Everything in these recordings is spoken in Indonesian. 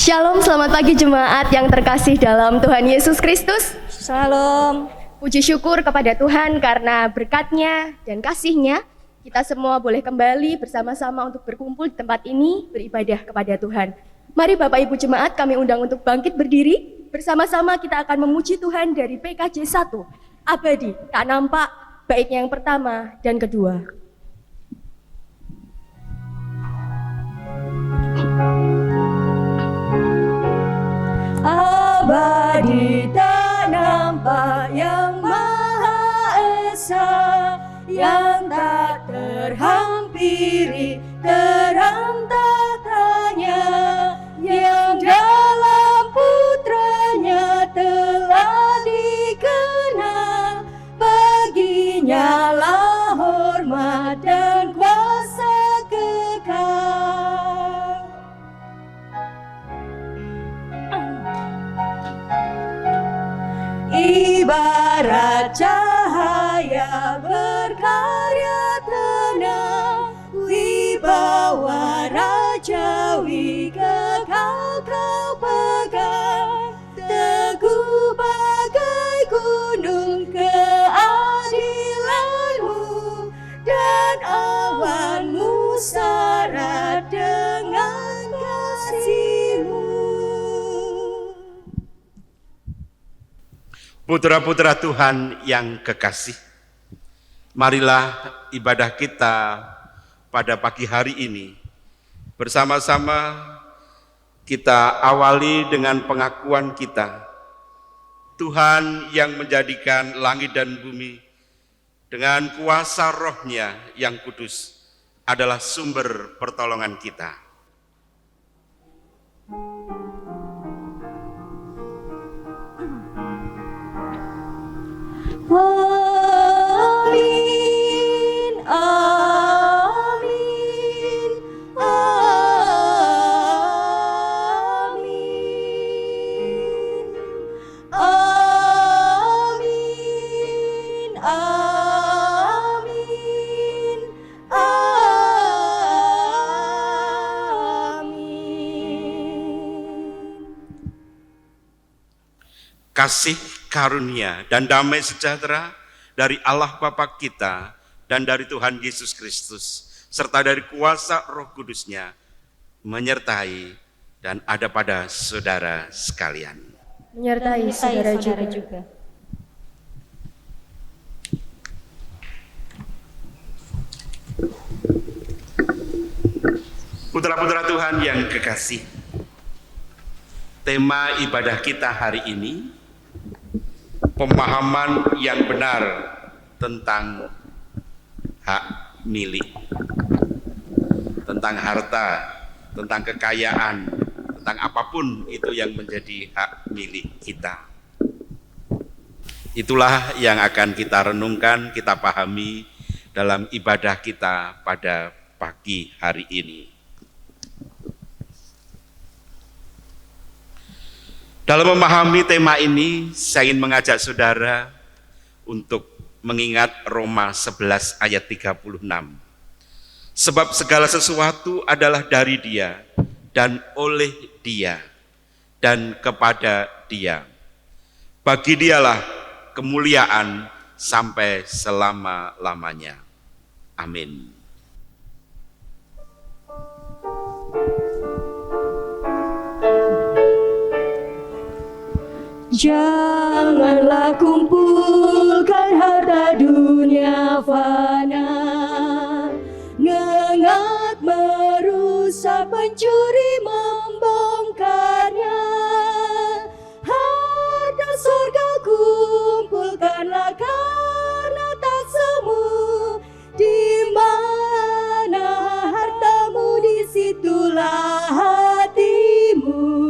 Shalom, selamat pagi jemaat yang terkasih dalam Tuhan Yesus Kristus. Shalom. Puji syukur kepada Tuhan karena berkat-Nya dan kasih-Nya kita semua boleh kembali bersama-sama untuk berkumpul di tempat ini beribadah kepada Tuhan. Mari Bapak Ibu jemaat kami undang untuk bangkit berdiri. Bersama-sama kita akan memuji Tuhan dari PKJ 1 Abadi, tak nampak, baiknya yang pertama dan kedua. Abadi tak nampak yang Maha Esa, yang tak terhampiri terang tahtanya, yang dalam putranya telah dikenal. Baginya lah hormat dan kuasa kekal. Ibarat cahaya berkarya tenang, wibawa rajawi kekal kau pegang. Teguh bagai gunung keadilanmu, dan awanmu syarat dengan kasihmu. Putra-putra Tuhan yang kekasih, marilah ibadah kita pada pagi hari ini bersama-sama kita awali dengan pengakuan kita. Tuhan yang menjadikan langit dan bumi dengan kuasa roh-Nya yang kudus adalah sumber pertolongan kita. Amin, amin, amin, amin, amin, amin. Kasih karunia dan damai sejahtera dari Allah Bapa kita dan dari Tuhan Yesus Kristus serta dari kuasa Roh Kudus-Nya menyertai dan ada pada saudara sekalian. Menyertai saudara juga. Putra-putra Tuhan yang kekasih, tema ibadah kita hari ini pemahaman yang benar tentang hak milik, tentang harta, tentang kekayaan, tentang apapun itu yang menjadi hak milik kita. Itulah yang akan kita renungkan, kita pahami dalam ibadah kita pada pagi hari ini. Dalam memahami tema ini, saya ingin mengajak saudara untuk mengingat Roma 11 ayat 36. Sebab segala sesuatu adalah dari Dia, dan oleh Dia, dan kepada Dia. Bagi Dialah kemuliaan sampai selama-lamanya. Amin. Janganlah kumpulkan harta dunia fana, ngengat merusak, pencuri membongkarnya. Harta surga kumpulkanlah karena tak semu. Di mana hartamu, disitulah hatimu.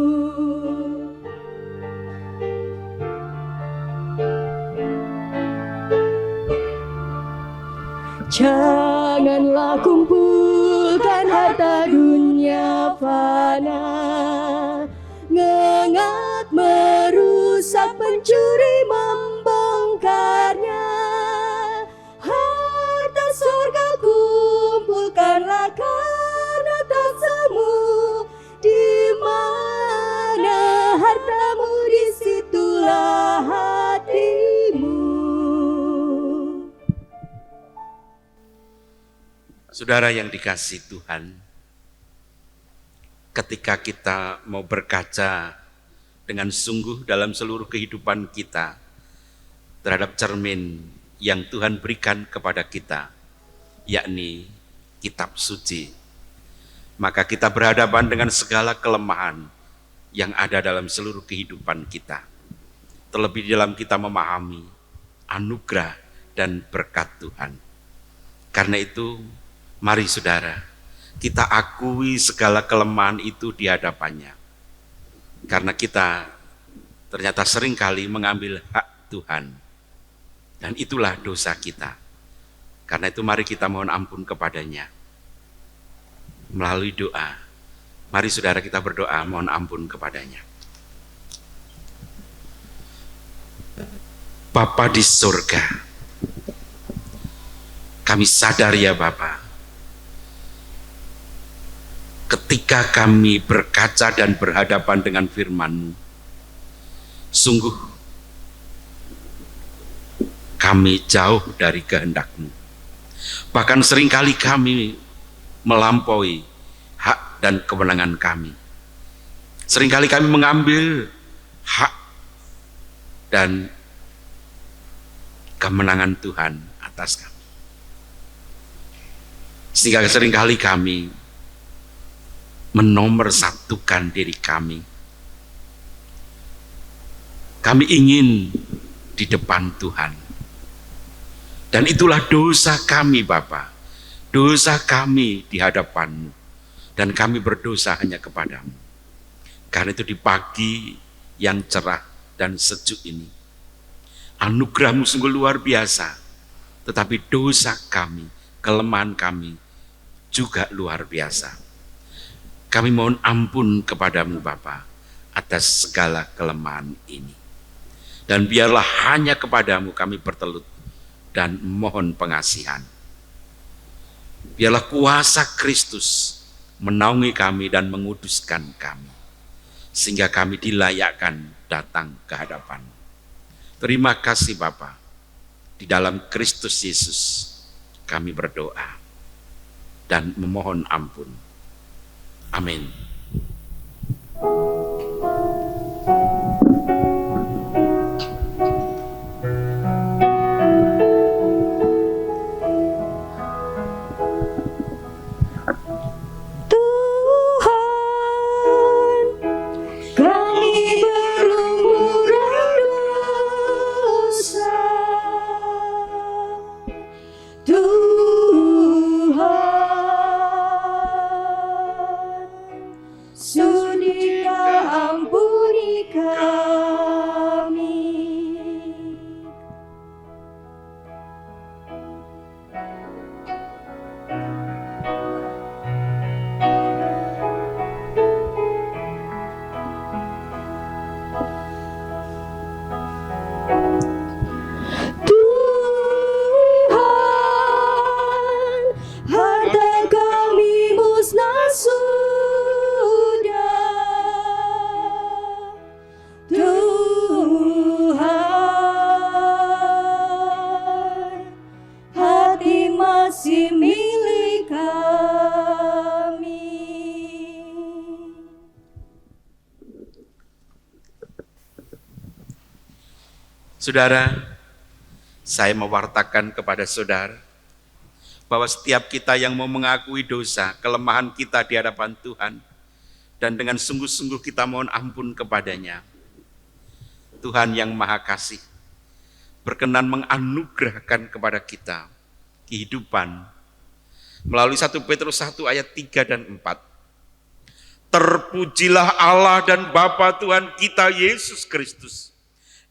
Janganlah kumpulkan harta dunia fana, ngengat merusak, pencuri membongkarnya. Harta surga kumpulkanlah karena tak semu. Di mana Saudara yang dikasihi Tuhan, ketika kita mau berkaca dengan sungguh dalam seluruh kehidupan kita terhadap cermin yang Tuhan berikan kepada kita, yakni kitab suci, maka kita berhadapan dengan segala kelemahan yang ada dalam seluruh kehidupan kita. Terlebih dalam kita memahami anugerah dan berkat Tuhan. Karena itu, mari saudara, kita akui segala kelemahan itu di hadapannya. Karena kita ternyata seringkali mengambil hak Tuhan. Dan itulah dosa kita. Karena itu mari kita mohon ampun kepadanya. Melalui doa, mari saudara kita berdoa mohon ampun kepadanya. Bapa di surga, kami sadar ya Bapa, ketika kami berkaca dan berhadapan dengan firman-Mu, sungguh kami jauh dari kehendak-Mu. Bahkan seringkali kami melampaui hak dan kewenangan kami. Seringkali kami mengambil hak dan kemenangan Tuhan atas kami. Sehingga seringkali kami menomorsatukan diri kami. Kami ingin di depan Tuhan. Dan itulah dosa kami Bapa. Dosa kami di hadapan-Mu. Dan kami berdosa hanya kepada-Mu. Karena itu di pagi yang cerah dan sejuk ini, anugerah-Mu sungguh luar biasa. Tetapi dosa kami, kelemahan kami juga luar biasa. Kami mohon ampun kepada-Mu Bapa atas segala kelemahan ini. Dan biarlah hanya kepada-Mu kami bertelut dan mohon pengasihan. Biarlah kuasa Kristus menaungi kami dan menguduskan kami, sehingga kami dilayakkan datang ke hadapan. Terima kasih Bapa. Di dalam Kristus Yesus kami berdoa dan memohon ampun. Amin. Saudara, saya mewartakan kepada saudara bahwa setiap kita yang mau mengakui dosa, kelemahan kita di hadapan Tuhan, dan dengan sungguh-sungguh kita mohon ampun kepadanya, Tuhan yang Maha Kasih berkenan menganugerahkan kepada kita kehidupan melalui 1 Petrus 1 ayat 3 dan 4. Terpujilah Allah dan Bapa Tuhan kita Yesus Kristus,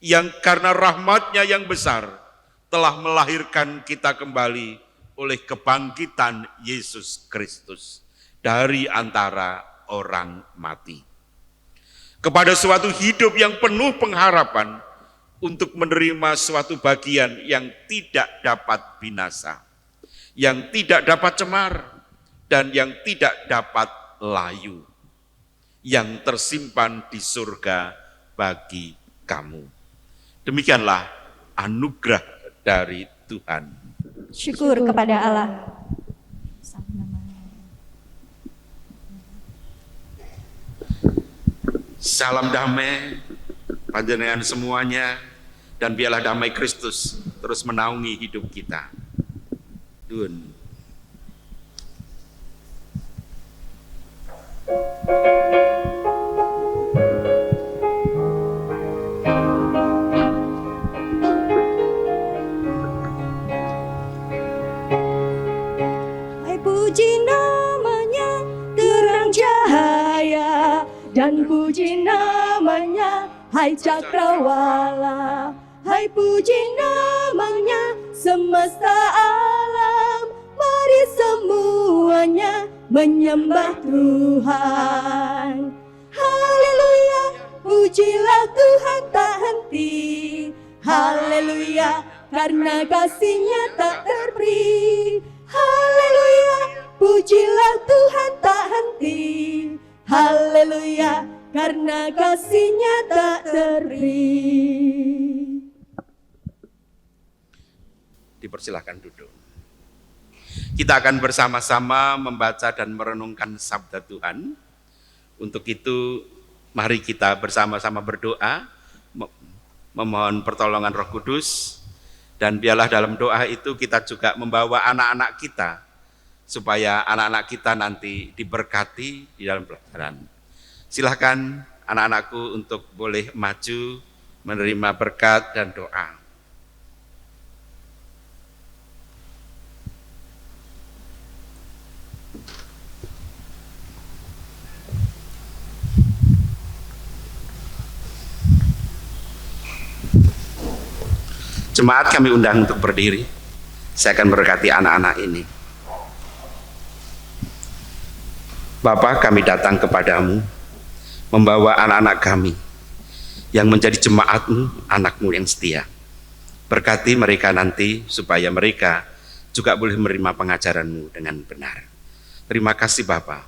yang karena rahmat-Nya yang besar telah melahirkan kita kembali oleh kebangkitan Yesus Kristus dari antara orang mati, kepada suatu hidup yang penuh pengharapan untuk menerima suatu bagian yang tidak dapat binasa, yang tidak dapat cemar, dan yang tidak dapat layu, yang tersimpan di surga bagi kamu. Demikianlah anugerah dari Tuhan. Syukur kepada Allah. Salam damai panjenengan semuanya, dan biarlah damai Kristus terus menaungi hidup kita. Dun. Hai puji namanya terang cahaya, dan puji namanya hai cakrawala. Hai puji namanya semesta alam, mari semuanya menyembah Tuhan. Haleluya, pujilah Tuhan tak henti. Haleluya, karena kasih-Nya tak terperi. Haleluya, pujilah Tuhan tak henti. Haleluya, karena kasih-Nya tak terperi. Dipersilahkan duduk. Kita akan bersama-sama membaca dan merenungkan sabda Tuhan. Untuk itu, mari kita bersama-sama berdoa, memohon pertolongan Roh Kudus, dan biarlah dalam doa itu kita juga membawa anak-anak kita, supaya anak-anak kita nanti diberkati di dalam pelajaran. Silahkan anak-anakku untuk boleh maju menerima berkat dan doa. Jemaat kami undang untuk berdiri. Saya akan berkati anak-anak ini. Bapa, kami datang kepadamu, membawa anak-anak kami yang menjadi jemaat-Mu, anak-Mu yang setia. Berkati mereka nanti supaya mereka juga boleh menerima pengajaran-Mu dengan benar. Terima kasih Bapa.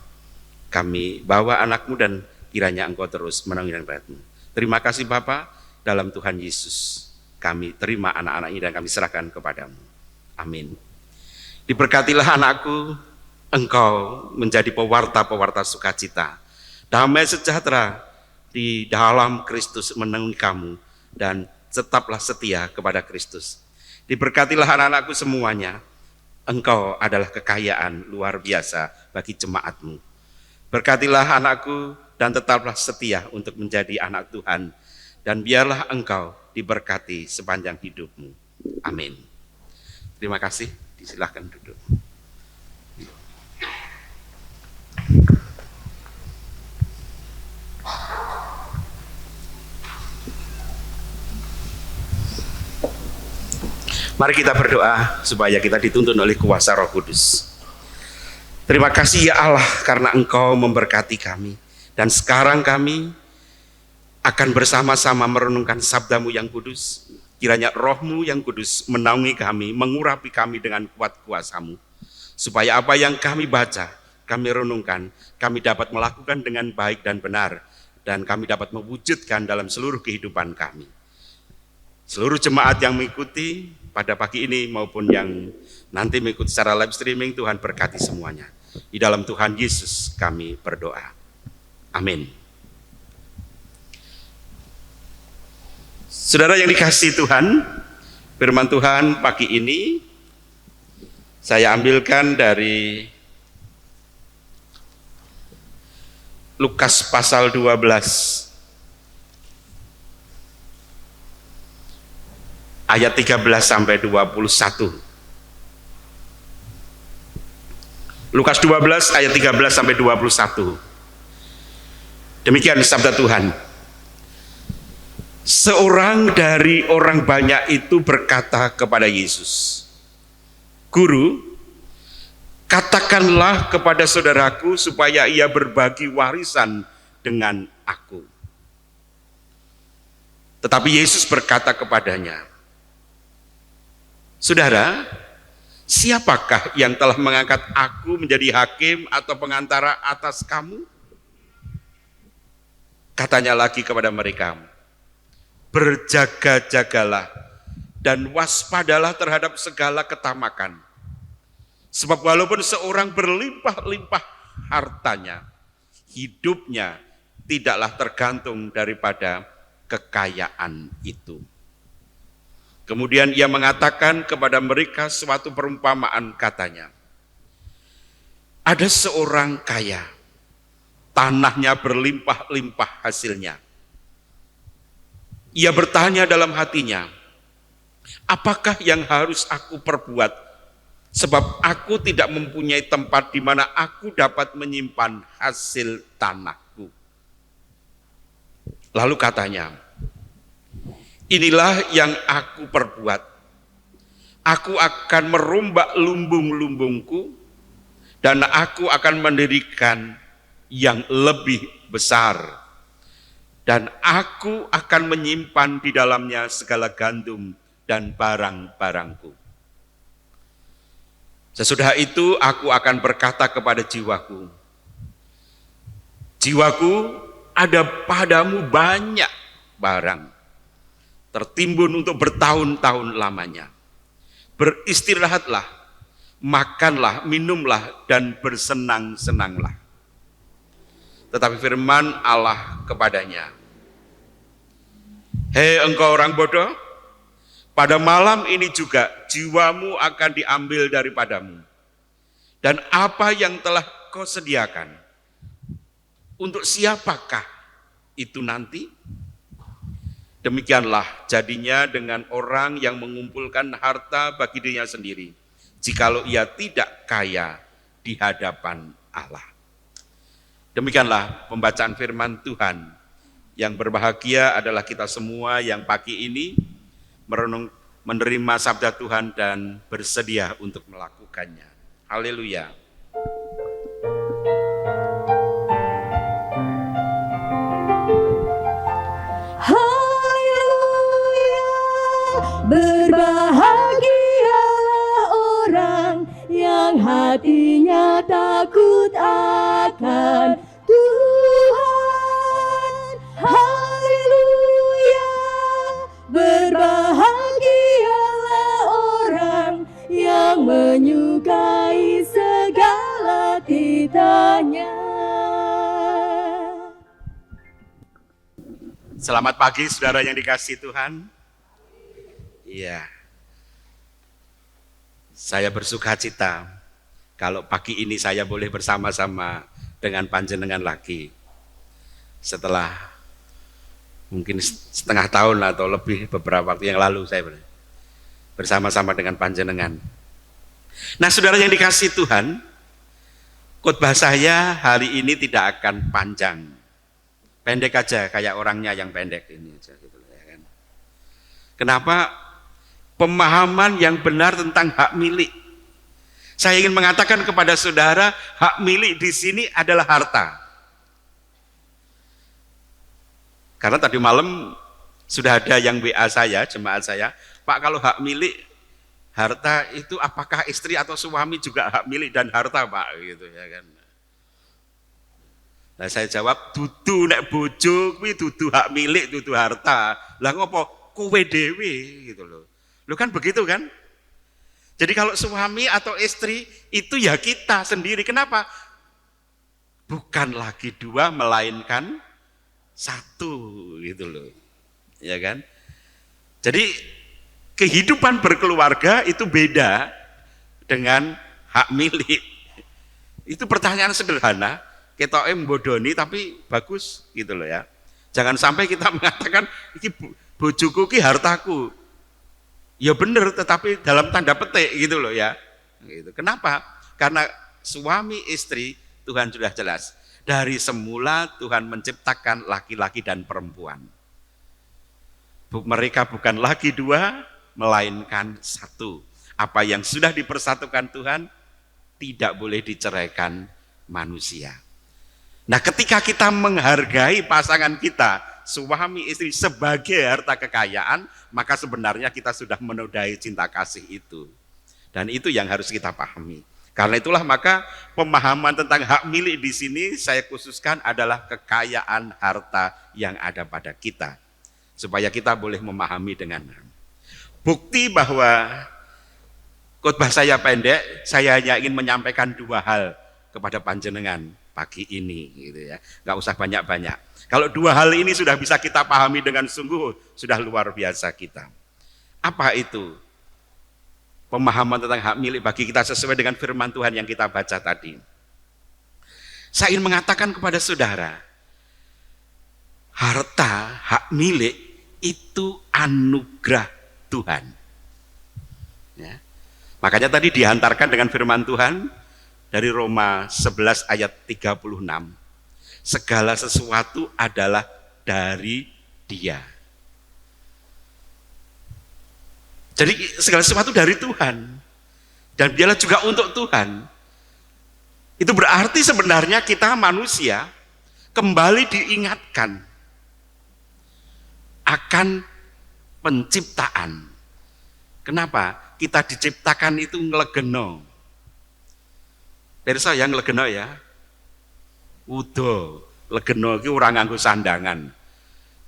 Kami bawa anak-Mu dan kiranya Engkau terus menaungi dan berkat-Mu. Terima kasih Bapa, dalam Tuhan Yesus kami terima anak-anak ini dan kami serahkan kepadamu. Amin. Diberkatilah anakku, engkau menjadi pewarta-pewarta sukacita, damai sejahtera di dalam Kristus menaungi kamu, dan tetaplah setia kepada Kristus. Diberkatilah anak-anakku semuanya, engkau adalah kekayaan luar biasa bagi jemaatmu. Berkatilah anakku dan tetaplah setia untuk menjadi anak Tuhan, dan biarlah engkau diberkati sepanjang hidupmu. Amin. Terima kasih, disilahkan duduk. Mari kita berdoa supaya kita dituntun oleh kuasa Roh Kudus. Terima kasih ya Allah karena Engkau memberkati kami. Dan sekarang kami akan bersama-sama merenungkan sabda-Mu yang kudus. Kiranya Roh-Mu yang kudus menaungi kami, mengurapi kami dengan kuat kuasa-Mu. Supaya apa yang kami baca, kami renungkan, kami dapat melakukan dengan baik dan benar. Dan kami dapat mewujudkan dalam seluruh kehidupan kami. Seluruh jemaat yang mengikuti pada pagi ini maupun yang nanti mengikuti secara live streaming, Tuhan berkati semuanya. Di dalam Tuhan Yesus kami berdoa. Amin. Saudara yang dikasihi Tuhan, firman Tuhan pagi ini saya ambilkan dari Lukas pasal 12 ayat 13 sampai 21. Lukas 12 ayat 13 sampai 21. Demikian sabda Tuhan. Seorang dari orang banyak itu berkata kepada Yesus, "Guru, katakanlah kepada saudaraku supaya ia berbagi warisan dengan aku." Tetapi Yesus berkata kepadanya, "Saudara, siapakah yang telah mengangkat aku menjadi hakim atau pengantara atas kamu?" Katanya lagi kepada mereka, "Berjaga-jagalah dan waspadalah terhadap segala ketamakan. Sebab walaupun seorang berlimpah-limpah hartanya, hidupnya tidaklah tergantung daripada kekayaan itu. Kemudian ia mengatakan kepada mereka suatu perumpamaan, katanya, ada seorang kaya, tanahnya berlimpah-limpah hasilnya. Ia bertanya dalam hatinya, apakah yang harus aku perbuat? Sebab aku tidak mempunyai tempat di mana aku dapat menyimpan hasil tanahku. Lalu katanya, inilah yang aku perbuat. Aku akan merombak lumbung-lumbungku dan aku akan mendirikan yang lebih besar. Dan aku akan menyimpan di dalamnya segala gandum dan barang-barangku. Sesudah itu aku akan berkata kepada jiwaku, jiwaku, ada padamu banyak barang, tertimbun untuk bertahun-tahun lamanya. Beristirahatlah, makanlah, minumlah, dan bersenang-senanglah. Tetapi firman Allah kepadanya, hei engkau orang bodoh, pada malam ini juga jiwamu akan diambil daripadamu. Dan apa yang telah kau sediakan, untuk siapakah itu nanti? Demikianlah jadinya dengan orang yang mengumpulkan harta bagi dirinya sendiri, jikalau ia tidak kaya di hadapan Allah. Demikianlah pembacaan firman Tuhan. Yang berbahagia adalah kita semua yang pagi ini menerima sabda Tuhan dan bersedia untuk melakukannya. Haleluya. Haleluya, berbahagialah orang yang hatinya takut akan Tuhan. Haleluya, berbahagialah orang yang menyukai segala titanya. Selamat pagi saudara yang dikasihi Tuhan. Iya. Saya bersuka cita kalau pagi ini saya boleh bersama-sama dengan panjenengan lagi. Setelah mungkin setengah tahun atau lebih beberapa waktu yang lalu saya bersama-sama dengan panjenengan. Nah saudara yang dikasihi Tuhan, khotbah saya hari ini tidak akan panjang. Pendek aja, kayak orangnya yang pendek ini aja gitu ya kan. Kenapa? Pemahaman yang benar tentang hak milik. Saya ingin mengatakan kepada saudara, hak milik di sini adalah harta. Karena tadi malam sudah ada yang WA saya, jemaat saya, Pak, kalau hak milik harta itu apakah istri atau suami juga hak milik dan harta, Pak, gitu ya kan. Nah saya jawab, dudu nek bojo kuwi dudu hak milik, dudu harta. Lah ngopo kowe dhewe gitu loh. Lo kan begitu kan? Jadi kalau suami atau istri itu ya kita sendiri. Kenapa? Bukan lagi dua melainkan satu gitu loh. Ya kan? Jadi kehidupan berkeluarga itu beda dengan hak milik. Itu pertanyaan sederhana. Kita bodoni tapi bagus gitu loh ya. Jangan sampai kita mengatakan iki bojoku ki hartaku. Ya benar tetapi dalam tanda petik gitu loh ya. Gitu. Kenapa? Karena suami istri Tuhan sudah jelas. Dari semula Tuhan menciptakan laki-laki dan perempuan. Mereka bukan lagi dua melainkan satu. Apa yang sudah dipersatukan Tuhan tidak boleh diceraikan manusia. Nah ketika kita menghargai pasangan kita, suami istri sebagai harta kekayaan, maka sebenarnya kita sudah menodai cinta kasih itu. Dan itu yang harus kita pahami. Karena itulah maka pemahaman tentang hak milik di sini saya khususkan adalah kekayaan harta yang ada pada kita. Supaya kita boleh memahami dengan bukti bahwa Khotbah saya pendek, saya hanya ingin menyampaikan 2 hal kepada panjenengan pagi ini, gitu ya. Nggak usah banyak-banyak. Kalau 2 hal ini sudah bisa kita pahami dengan sungguh, sudah luar biasa kita. Apa itu? Pemahaman tentang hak milik bagi kita sesuai dengan firman Tuhan yang kita baca tadi. Saya ingin mengatakan kepada saudara, harta, hak milik itu anugerah Tuhan. Ya. Makanya tadi dihantarkan dengan firman Tuhan dari Roma 11 ayat 36. Segala sesuatu adalah dari Dia. Jadi segala sesuatu dari Tuhan. Dan dialah juga untuk Tuhan. Itu berarti sebenarnya kita manusia kembali diingatkan akan penciptaan. Kenapa? Kita diciptakan itu ngelegeno. Pirsa yang ngelegeno ya. Udo, legeno itu orang nganggo sandangan.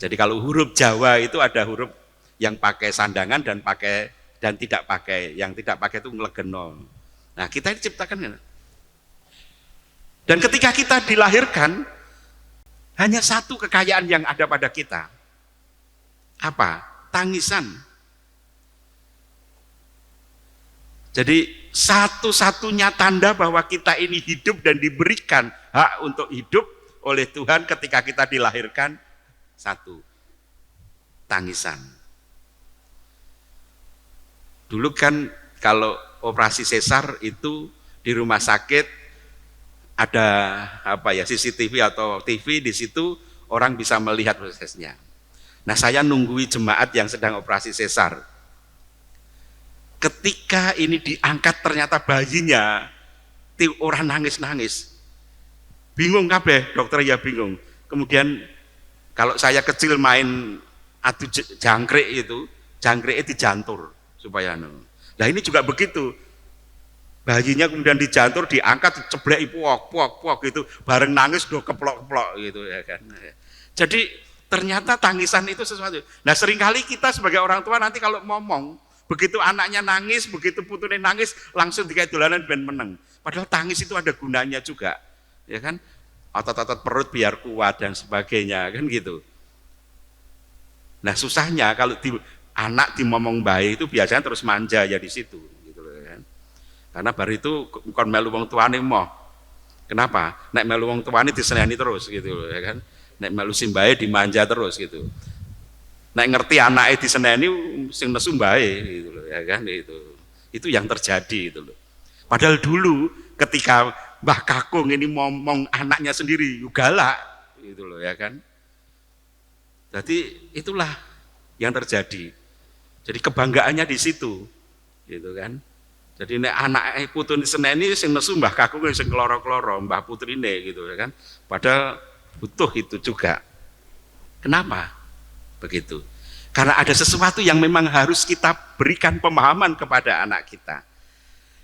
Jadi kalau huruf Jawa itu ada huruf yang pakai sandangan dan tidak pakai. Yang tidak pakai itu ngelegeno. Nah, kita diciptakan. Dan ketika kita dilahirkan, hanya satu kekayaan yang ada pada kita. Apa? Tangisan. Jadi satu-satunya tanda bahwa kita ini hidup dan diberikan hak untuk hidup oleh Tuhan ketika kita dilahirkan, satu, tangisan. Dulu kan kalau operasi sesar itu di rumah sakit ada CCTV atau TV, di situ orang bisa melihat prosesnya. Nah, saya nunggui jemaat yang sedang operasi sesar. Ketika ini diangkat ternyata bayinya, orang nangis-nangis. Bingung kabeh, dokter ya bingung. Kemudian kalau saya kecil main adu jangkrik itu, jangkriknya dijantur supaya Nah ini juga begitu. Bayinya kemudian dijantur, diangkat, ceblek puak gitu, bareng nangis do keplok-keplok gitu ya kan. Jadi ternyata tangisan itu sesuatu. Nah seringkali kita sebagai orang tua nanti kalau ngomong, begitu anaknya nangis, begitu putune nangis, langsung dikai dolanan ben meneng. Padahal tangis itu ada gunanya juga, ya kan? Otot-otot perut biar kuat dan sebagainya, kan gitu. Nah susahnya kalau anak dimomong baik itu biasanya terus manja ya di situ, gitu loh, kan? Karena baru itu bukan melu wong tuane moh. Kenapa? Nek melu wong tuane diseneni terus, gitu loh, ya kan? Nek melu simbahe dimanja terus, gitu. Nek ngerti anaknya diseneni sing nesu mbae gitu loh, ya kan itu. Itu yang terjadi itu loh. Padahal dulu ketika Mbah Kakung ini ngomong anaknya sendiri galak gitu loh, ya kan. Jadi itulah yang terjadi. Jadi kebanggaannya di situ. Gitu kan. Jadi nek anake putune diseneni sing nesu Mbah Kakung sing kloro-kloro, Mbah putrine gitu, ya kan. Padahal butuh itu juga. Kenapa? Begitu. Karena ada sesuatu yang memang harus kita berikan pemahaman kepada anak kita.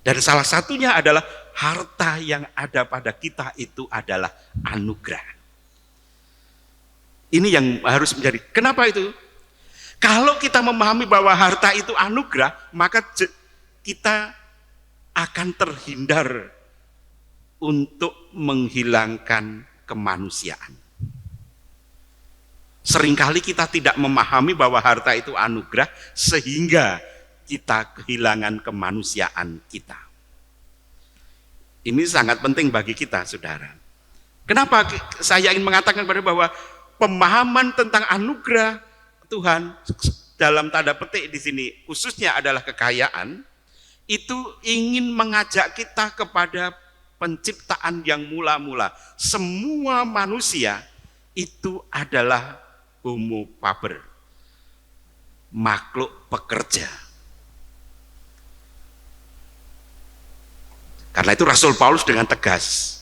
Dan salah satunya adalah harta yang ada pada kita itu adalah anugerah. Ini yang harus menjadi. Kenapa itu? Kalau kita memahami bahwa harta itu anugerah, maka kita akan terhindar untuk menghilangkan kemanusiaan. Seringkali kita tidak memahami bahwa harta itu anugerah sehingga kita kehilangan kemanusiaan kita. Ini sangat penting bagi kita, saudara. Kenapa saya ingin mengatakan bahwa pemahaman tentang anugerah Tuhan dalam tanda petik di sini khususnya adalah kekayaan, itu ingin mengajak kita kepada penciptaan yang mula-mula. Semua manusia itu adalah homo faber, makhluk pekerja. Karena itu Rasul Paulus dengan tegas,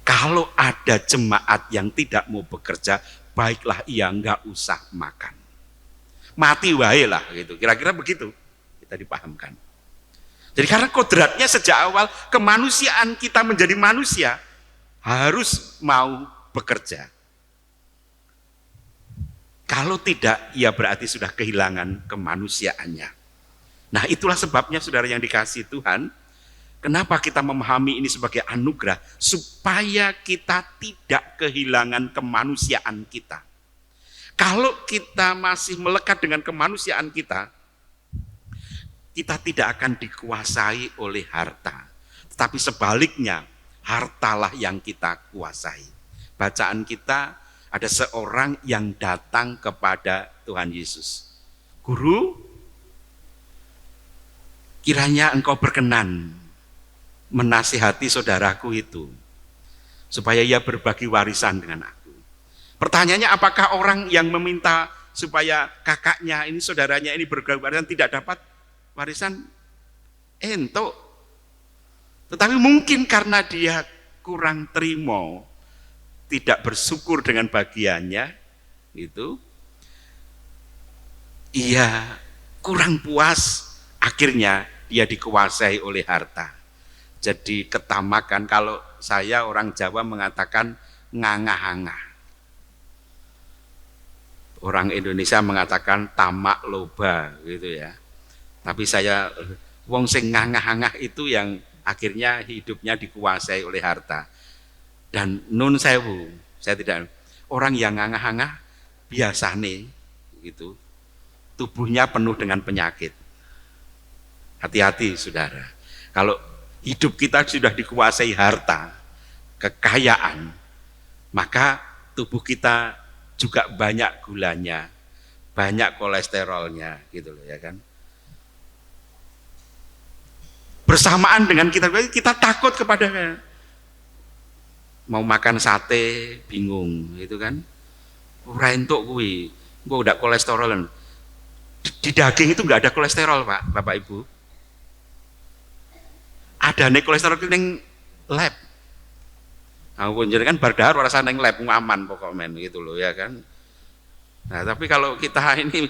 kalau ada jemaat yang tidak mau bekerja, baiklah ia nggak usah makan, mati wae lah gitu. Kira-kira begitu kita dipahamkan. Jadi karena kodratnya sejak awal kemanusiaan kita menjadi manusia harus mau bekerja. Kalau tidak, ia berarti sudah kehilangan kemanusiaannya. Nah, itulah sebabnya saudara yang dikasihi Tuhan, kenapa kita memahami ini sebagai anugerah, supaya kita tidak kehilangan kemanusiaan kita. Kalau kita masih melekat dengan kemanusiaan kita tidak akan dikuasai oleh harta. Tetapi sebaliknya, hartalah yang kita kuasai. Bacaan kita, ada seorang yang datang kepada Tuhan Yesus. Guru, kiranya engkau berkenan menasihati saudaraku itu, supaya ia berbagi warisan dengan aku. Pertanyaannya, apakah orang yang meminta supaya kakaknya ini, saudaranya ini berbagi warisan tidak dapat warisan? Entuk. Tetapi mungkin karena dia kurang terima, tidak bersyukur dengan bagiannya, itu, ia kurang puas, akhirnya dia dikuasai oleh harta. Jadi ketamakan, kalau saya orang Jawa mengatakan ngangah-angah. Orang Indonesia mengatakan tamak loba gitu ya. Tapi saya, wong sing ngangah-angah itu yang akhirnya hidupnya dikuasai oleh harta. Dan nun sewu, saya tidak, orang yang ngangah-angah biasanya gitu, tubuhnya penuh dengan penyakit. Hati-hati saudara, kalau hidup kita sudah dikuasai harta, kekayaan, maka tubuh kita juga banyak gulanya, banyak kolesterolnya, gitu loh ya kan. Bersamaan dengan kita takut kepada, mau makan sate bingung, gitu kan. Ora entuk kuwi, engko udah kolesterol. Di daging itu nggak ada kolesterol, Pak, Bapak Ibu. Ada nih kolesterol ning lab. Aku jenengan bar dahar ora nang lab aman pokok men gitu loh ya kan. Nah, tapi kalau kita ini,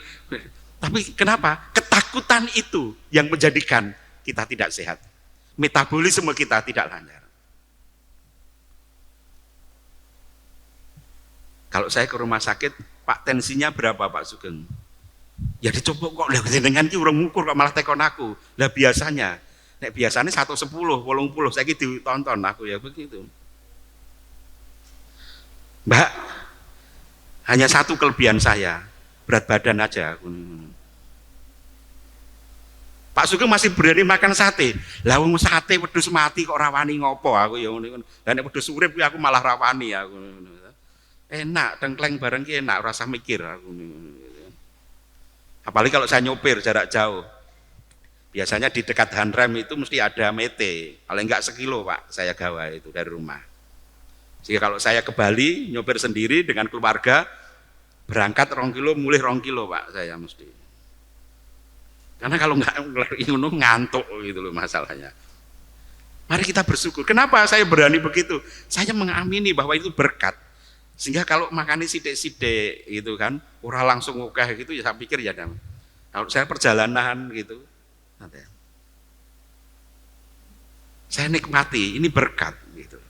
tapi kenapa? Ketakutan itu yang menjadikan kita tidak sehat. Metabolisme kita tidak lancar. Kalau saya ke rumah sakit, Pak, tensinya berapa Pak Sugeng? Ya dicoba kok, lah jenengan ki urung ngukur kok malah tekon aku. Lah biasanya, nek biasanya 110, 80, saiki ditonton aku ya begitu. Mbak, hanya satu kelebihan saya, berat badan aja. Pak Sugeng masih berani makan sate. Lah wong sate wedhus mati kok rawani ngopo aku ya ngono. Lah nek wedhus urip aku malah rawani aku. Enak tengkleng bareng ki enak, ora usah mikir aku. Apalagi kalau saya nyopir jarak jauh. Biasanya di dekat handrem itu mesti ada mete, paling enggak sekilo Pak saya gawa itu dari rumah. Jika kalau saya ke Bali nyopir sendiri dengan keluarga, berangkat 2 kilo, mulih 2 kilo Pak saya mesti. Karena kalau enggak ngantuk gitu loh masalahnya. Mari kita bersyukur. Kenapa saya berani begitu? Saya mengamini bahwa itu berkat. Sehingga kalau makannya sidik-sidik gitu kan, ora langsung oke gitu ya saya pikir ya kalau saya perjalanan gitu, nanti saya nikmati, ini berkat gitu.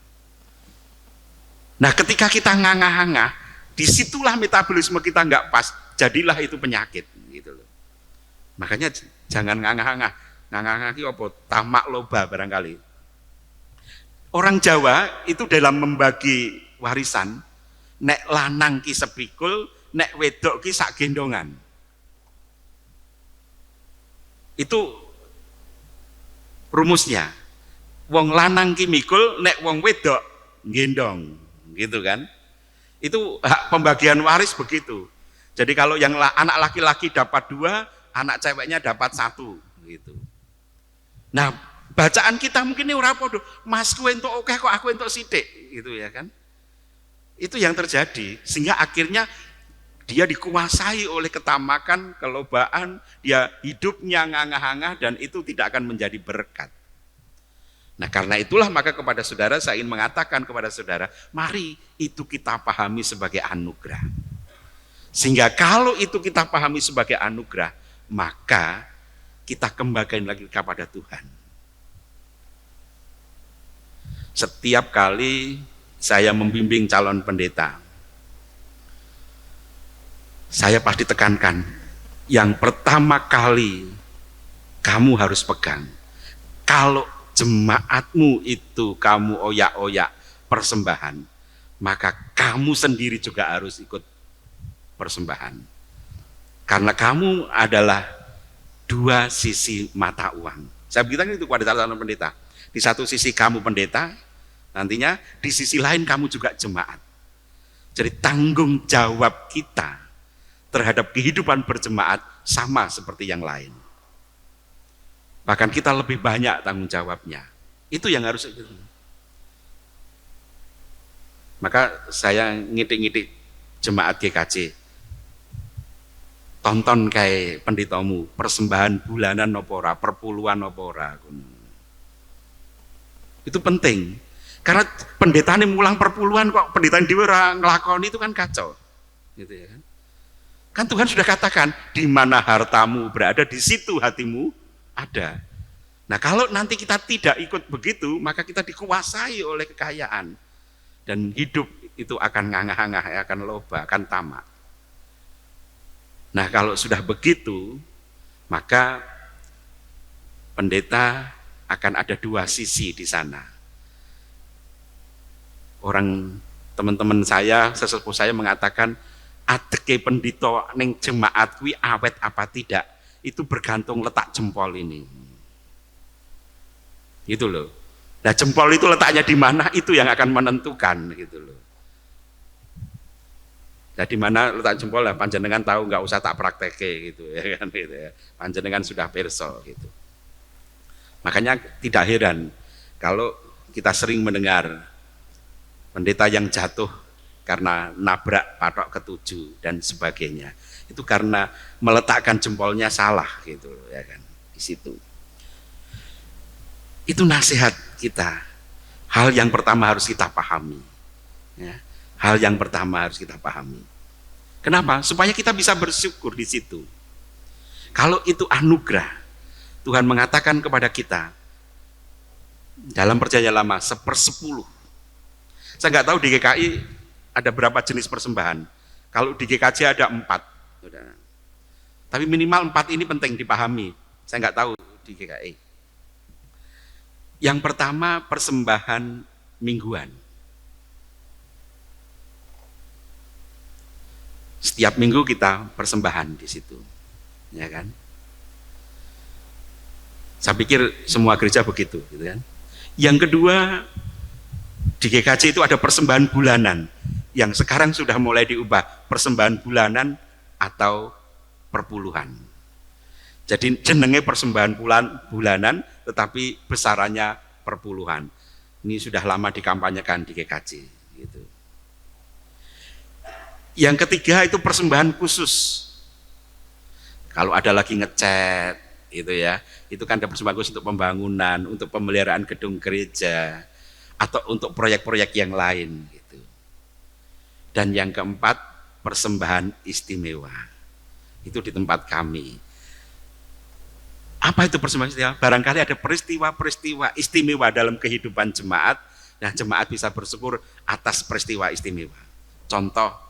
Nah, ketika kita ngangah-ngangah, disitulah metabolisme kita nggak pas, jadilah itu penyakit gitu loh. Makanya jangan ngangah-ngangah. Ngangah-ngangah itu apa? Tamak loba barangkali. Orang Jawa itu dalam membagi warisan, nek lanang ki sepikul, nek wedok ki sak gendongan. Itu rumusnya. Wong lanang ki mikul, nek wong wedok gendong. Gitu kan, itu hak pembagian waris begitu. Jadi kalau yang anak laki-laki dapat 2, anak ceweknya dapat 1 gitu. Nah, bacaan kita mungkin ini ora podo, mas kowe entuk akeh kok aku entuk sithik gitu ya kan. Itu yang terjadi, sehingga akhirnya dia dikuasai oleh ketamakan, kelobaan, dia hidupnya ngangah-angah, dan itu tidak akan menjadi berkat. Nah, karena itulah maka kepada saudara saya ingin mengatakan kepada saudara, mari itu kita pahami sebagai anugerah. Sehingga kalau itu kita pahami sebagai anugerah, maka kita kembalikan lagi kepada Tuhan. Setiap kali saya membimbing calon pendeta, saya pasti tekankan, yang pertama kali kamu harus pegang. Kalau jemaatmu itu kamu oyak-oyak persembahan, maka kamu sendiri juga harus ikut persembahan. Karena kamu adalah dua sisi mata uang. Saya beritahu itu kepada calon pendeta. Di satu sisi kamu pendeta, nantinya di sisi lain kamu juga jemaat. Jadi tanggung jawab kita terhadap kehidupan berjemaat sama seperti yang lain. Bahkan kita lebih banyak tanggung jawabnya. Itu yang harus. Maka saya ngitik-ngitik jemaat GKJ. Tonton kayak pendetamu, persembahan bulanan nopora, perpuluhan nopora. Itu penting. Karena pendeta ini mulang perpuluhan kok pendeta yang ngelakoni itu kan kacau. Gitu ya kan. Kan Tuhan sudah katakan, di mana hartamu berada, di situ hatimu ada. Nah kalau nanti kita tidak ikut begitu, maka kita dikuasai oleh kekayaan. Dan hidup itu akan ngangah-ngangah, akan loba, akan tamak. Nah kalau sudah begitu, maka pendeta akan ada dua sisi di sana. Orang teman-teman saya, sesepuh saya mengatakan, adeke pendito ning jemaat kuwi awet apa tidak, itu bergantung letak jempol ini. Gitu loh. Nah jempol itu letaknya di mana, itu yang akan menentukan gitu loh. Nah di mana letak jempol lah, panjenengan tahu, nggak usah tak prakteke gitu ya kan gitu ya. Panjenengan sudah perso gitu. Makanya tidak heran kalau kita sering mendengar pendeta yang jatuh karena nabrak patok ketujuh dan sebagainya. Itu karena meletakkan jempolnya salah gitu ya kan di situ. Itu nasihat kita. Hal yang pertama harus kita pahami. Ya. Hal yang pertama harus kita pahami. Kenapa? Supaya kita bisa bersyukur di situ. Kalau itu anugerah, Tuhan mengatakan kepada kita dalam perjanjian lama 1/10. Saya nggak tahu di GKI ada berapa jenis persembahan. Kalau di GKJ ada 4. Tapi minimal 4 ini penting dipahami. Saya nggak tahu di GKI. Yang pertama persembahan mingguan. Setiap minggu kita persembahan di situ, ya kan? Saya pikir semua gereja begitu, gitu kan? Yang kedua di GKJ itu ada persembahan bulanan, yang sekarang sudah mulai diubah persembahan bulanan atau perpuluhan. Jadi jenenge persembahan bulanan, tetapi besarannya perpuluhan. Ini sudah lama dikampanyekan di GKJ, gitu. Yang ketiga itu persembahan khusus. Kalau ada lagi ngecat, itu ya, itu kan ada persembahan khusus untuk pembangunan, untuk pemeliharaan gedung gereja, atau untuk proyek-proyek yang lain, gitu. Dan yang keempat persembahan istimewa. Itu di tempat kami. Apa itu persembahan istimewa? Barangkali ada peristiwa-peristiwa istimewa dalam kehidupan jemaat, dan jemaat bisa bersyukur atas peristiwa istimewa. Contoh,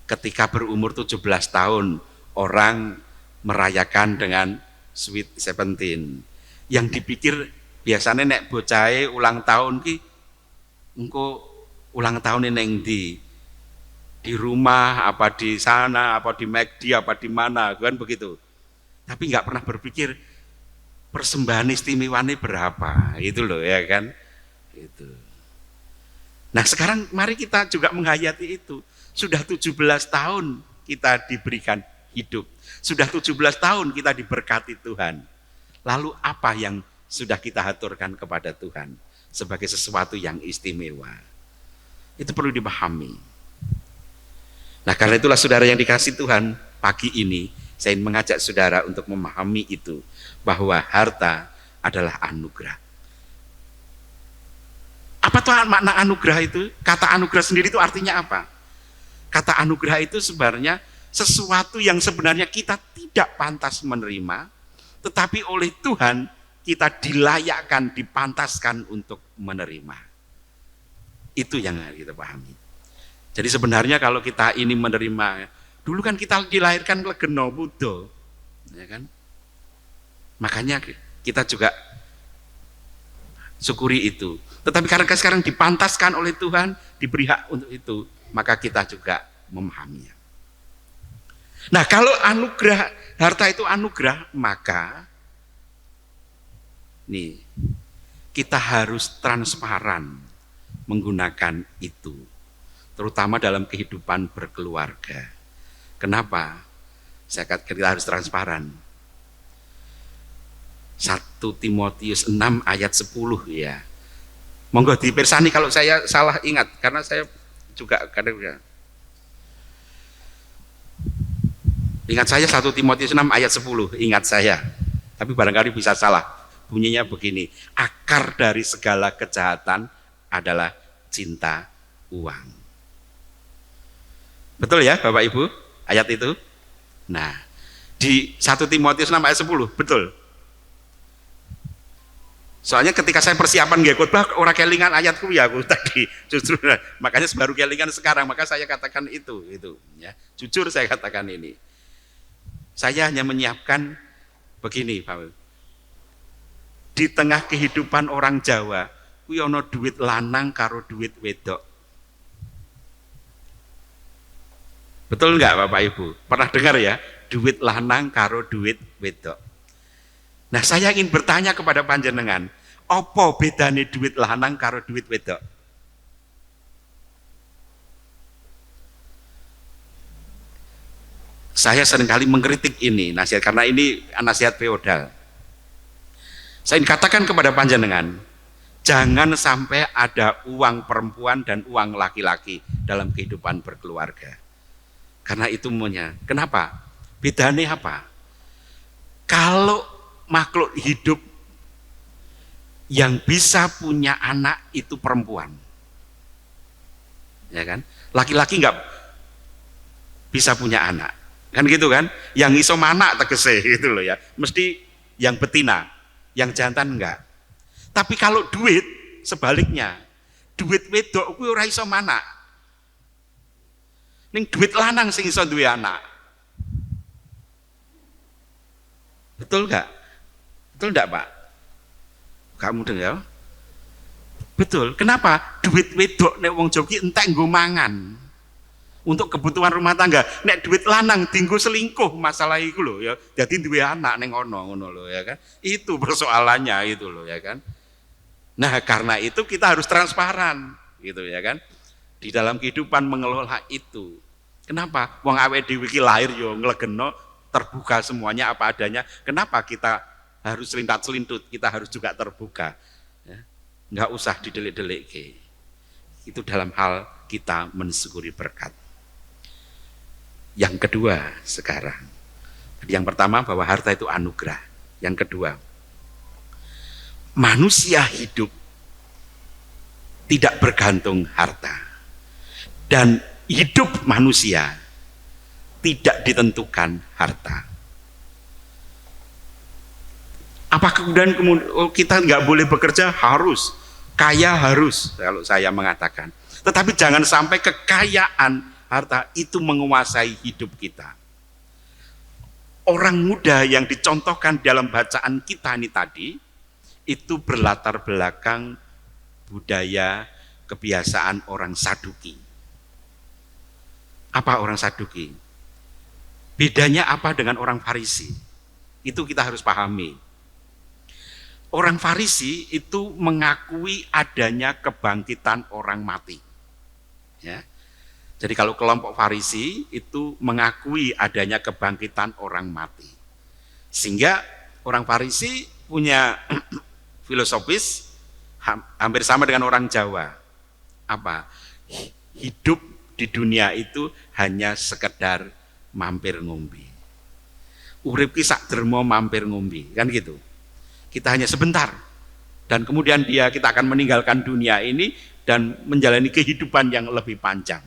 ketika berumur 17 tahun, orang merayakan dengan Sweet 17. Yang dipikir biasanya nek bocahe ulang tahun ki, engko ulang tahun neng di rumah, apa di sana, apa di McD, apa di mana, kan begitu. Tapi nggak pernah berpikir persembahan istimewanya berapa, itu loh ya kan. Itu. Nah sekarang mari kita juga menghayati itu. Sudah 17 tahun kita diberikan hidup. Sudah 17 tahun kita diberkati Tuhan. Lalu apa yang sudah kita haturkan kepada Tuhan sebagai sesuatu yang istimewa? Itu perlu dipahami. Nah karena itulah saudara yang dikasih Tuhan, pagi ini saya ingin mengajak saudara untuk memahami itu, bahwa harta adalah anugerah. Apa tuh makna anugerah itu? Kata anugerah sendiri itu artinya apa? Kata anugerah itu sebenarnya sesuatu yang sebenarnya kita tidak pantas menerima, tetapi oleh Tuhan kita dilayakkan, dipantaskan untuk menerima. Itu yang harus kita pahami. Jadi sebenarnya kalau kita ini menerima, dulu kan kita dilahirkan legeno Buddha, ya kan? Makanya kita juga syukuri itu. Tetapi karena sekarang dipantaskan oleh Tuhan, diberi hak untuk itu, maka kita juga memahaminya. Nah, kalau anugerah, harta itu anugerah, maka nih, kita harus transparan menggunakan itu, terutama dalam kehidupan berkeluarga. Kenapa? Saya katakan kita harus transparan. 1 Timotius 6 ayat 10 ya. Monggo dipirsani kalau saya salah ingat, karena saya juga kadang ingat saya 1 Timotius 6 ayat 10, ingat saya. Tapi barangkali bisa salah. Bunyinya begini, akar dari segala kejahatan adalah cinta uang. Betul ya Bapak Ibu ayat itu? Nah, di 1 Timotius 6 ayat 10, betul. Soalnya ketika saya persiapan nggak khotbah, orang kelingan ayatku ya aku tadi. Justru makanya baru kelingan sekarang, maka saya katakan itu ya. Jujur saya katakan ini. Saya hanya menyiapkan begini, Pak. Di tengah kehidupan orang Jawa, kuwi ana duit lanang karo duit wedok. Betul enggak Bapak Ibu? Pernah dengar ya? Duit lanang karo duit wedok. Nah, saya ingin bertanya kepada panjenengan, apa bedane duit lanang karo duit wedok? Saya seringkali mengkritik ini nasihat, karena ini nasihat feodal. Saya ingin katakan kepada panjenengan, jangan sampai ada uang perempuan dan uang laki-laki dalam kehidupan berkeluarga. Karena itu maunya. Kenapa? Bedanya apa? Kalau makhluk hidup yang bisa punya anak itu perempuan, ya kan? Laki-laki nggak bisa punya anak, kan gitu kan? Yang iso manak tegese gitu loh ya, mesti yang betina, yang jantan enggak. Tapi kalau duit sebaliknya, duit wedok kuwi ora iso manak. Ning duit lanang sing iso duwe anak. Betul enggak? Betul enggak Pak? Gak mudeng ya? Betul. Kenapa? Duit wedok nek wong Jogi entek nggo mangan. Untuk kebutuhan rumah tangga. Nek duit lanang dinggo selingkuh masalah iku lho ya. Jadi duwe anak ning ngono lho ya kan. Itu persoalannya itu lho ya kan. Nah, karena itu kita harus transparan gitu ya kan. Di dalam kehidupan mengelola itu. Kenapa? Wong awake dhewe iki lahir yo nglegeno terbuka semuanya apa adanya. Kenapa kita harus selintat-selintut, kita harus juga terbuka ya. Nggak usah didelik-delik. Itu dalam hal kita mensyukuri berkat. Yang kedua sekarang, yang pertama bahwa harta itu anugerah. Yang kedua, manusia hidup tidak bergantung harta, dan hidup manusia tidak ditentukan harta. Apakah kemudian kita nggak boleh bekerja? Harus, kaya harus, kalau saya mengatakan. Tetapi jangan sampai kekayaan harta itu menguasai hidup kita. Orang muda yang dicontohkan dalam bacaan kita ini tadi, itu berlatar belakang budaya, kebiasaan orang Saduki. Apa orang Saduki? Bedanya apa dengan orang Farisi? Itu kita harus pahami. Orang Farisi itu mengakui adanya kebangkitan orang mati. Ya. Jadi kalau kelompok Farisi itu mengakui adanya kebangkitan orang mati. Sehingga orang Farisi punya filosofis hampir sama dengan orang Jawa. Apa? Hidup di dunia itu hanya sekedar mampir ngombe. Urip ki sak dermo mampir ngombe, kan gitu. Kita hanya sebentar, dan kemudian kita akan meninggalkan dunia ini dan menjalani kehidupan yang lebih panjang.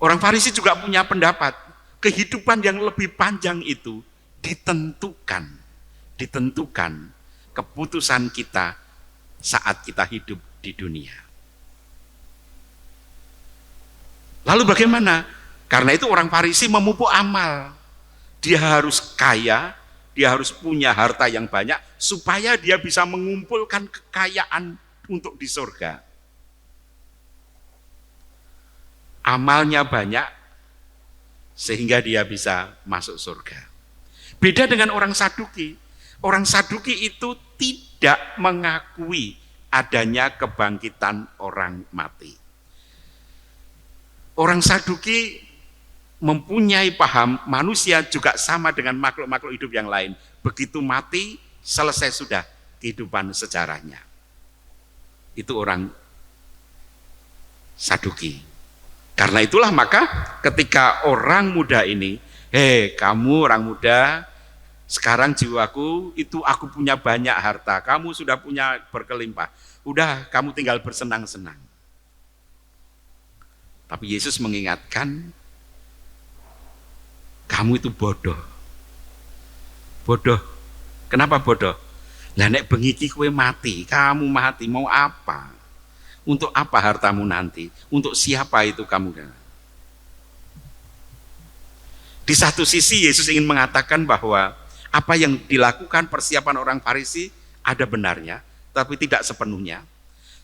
Orang Farisi juga punya pendapat, kehidupan yang lebih panjang itu ditentukan keputusan kita saat kita hidup di dunia. Lalu bagaimana? Karena itu orang Farisi memupuk amal. Dia harus kaya, dia harus punya harta yang banyak supaya dia bisa mengumpulkan kekayaan untuk di surga. Amalnya banyak sehingga dia bisa masuk surga. Beda dengan orang Saduki. Orang Saduki itu tidak mengakui adanya kebangkitan orang mati. Orang Saduki mempunyai paham manusia juga sama dengan makhluk-makhluk hidup yang lain. Begitu mati, selesai sudah kehidupan sejarahnya. Itu orang Saduki. Karena itulah maka ketika orang muda ini, kamu orang muda, sekarang jiwaku itu aku punya banyak harta, kamu sudah punya berkelimpah, udah kamu tinggal bersenang-senang. Tapi Yesus mengingatkan, kamu itu bodoh. Bodoh. Kenapa bodoh? Lah nek bengi iki kowe mati, kamu mati mau apa? Untuk apa hartamu nanti? Untuk siapa itu kamu? Di satu sisi Yesus ingin mengatakan bahwa apa yang dilakukan persiapan orang Farisi ada benarnya, tapi tidak sepenuhnya.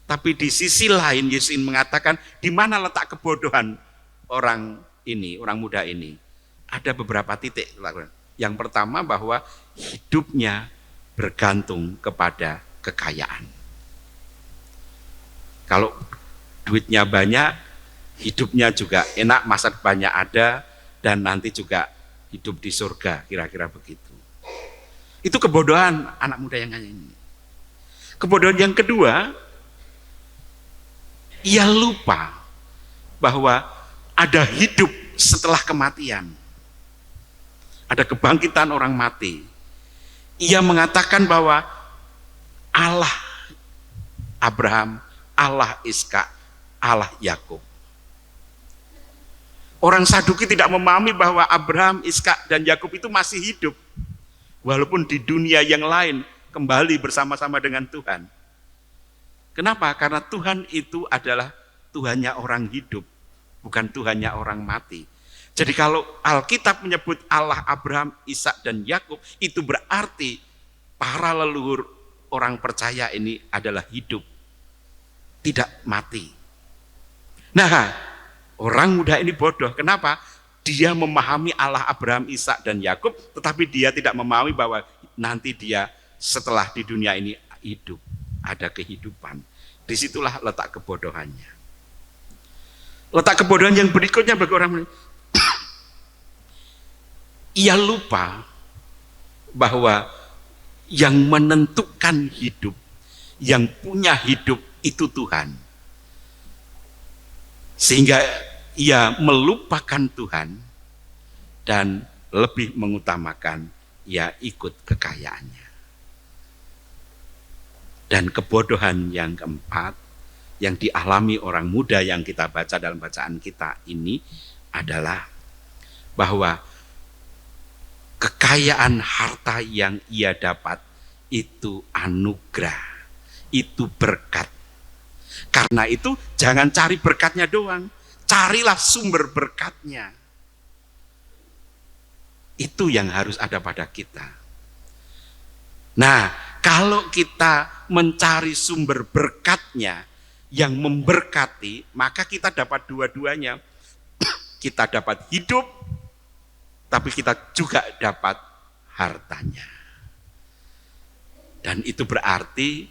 Tapi di sisi lain Yesus ingin mengatakan di mana letak kebodohan orang ini, orang muda ini. Ada beberapa titik. Yang pertama bahwa hidupnya bergantung kepada kekayaan. Kalau duitnya banyak, hidupnya juga enak, masa depannya ada, dan nanti juga hidup di surga, kira-kira begitu. Itu kebodohan anak muda yang ini. Kebodohan yang kedua, ia lupa bahwa ada hidup setelah kematian. Ada kebangkitan orang mati. Ia mengatakan bahwa Allah Abraham, Allah Ishak, Allah Yakub. Orang Saduki tidak memahami bahwa Abraham, Ishak, dan Yakub itu masih hidup. Walaupun di dunia yang lain kembali bersama-sama dengan Tuhan. Kenapa? Karena Tuhan itu adalah Tuhannya orang hidup, bukan Tuhannya orang mati. Jadi kalau Alkitab menyebut Allah Abraham, Ishak, dan Yakub, itu berarti para leluhur orang percaya ini adalah hidup, tidak mati. Nah, orang muda ini bodoh. Kenapa? Dia memahami Allah Abraham, Ishak, dan Yakub, tetapi dia tidak memahami bahwa nanti dia setelah di dunia ini hidup, ada kehidupan. Disitulah letak kebodohannya. Letak kebodohan yang berikutnya bagi orang muda, ia lupa bahwa yang menentukan hidup, yang punya hidup itu Tuhan. Sehingga ia melupakan Tuhan dan lebih mengutamakan ia ikut kekayaannya. Dan kebodohan yang keempat yang dialami orang muda yang kita baca dalam bacaan kita ini adalah bahwa kekayaan harta yang ia dapat itu anugerah, itu berkat. Karena itu jangan cari berkatnya doang, carilah sumber berkatnya. Itu yang harus ada pada kita. Nah, kalau kita mencari sumber berkatnya yang memberkati, maka kita dapat dua-duanya. Kita dapat hidup, tapi kita juga dapat hartanya. Dan itu berarti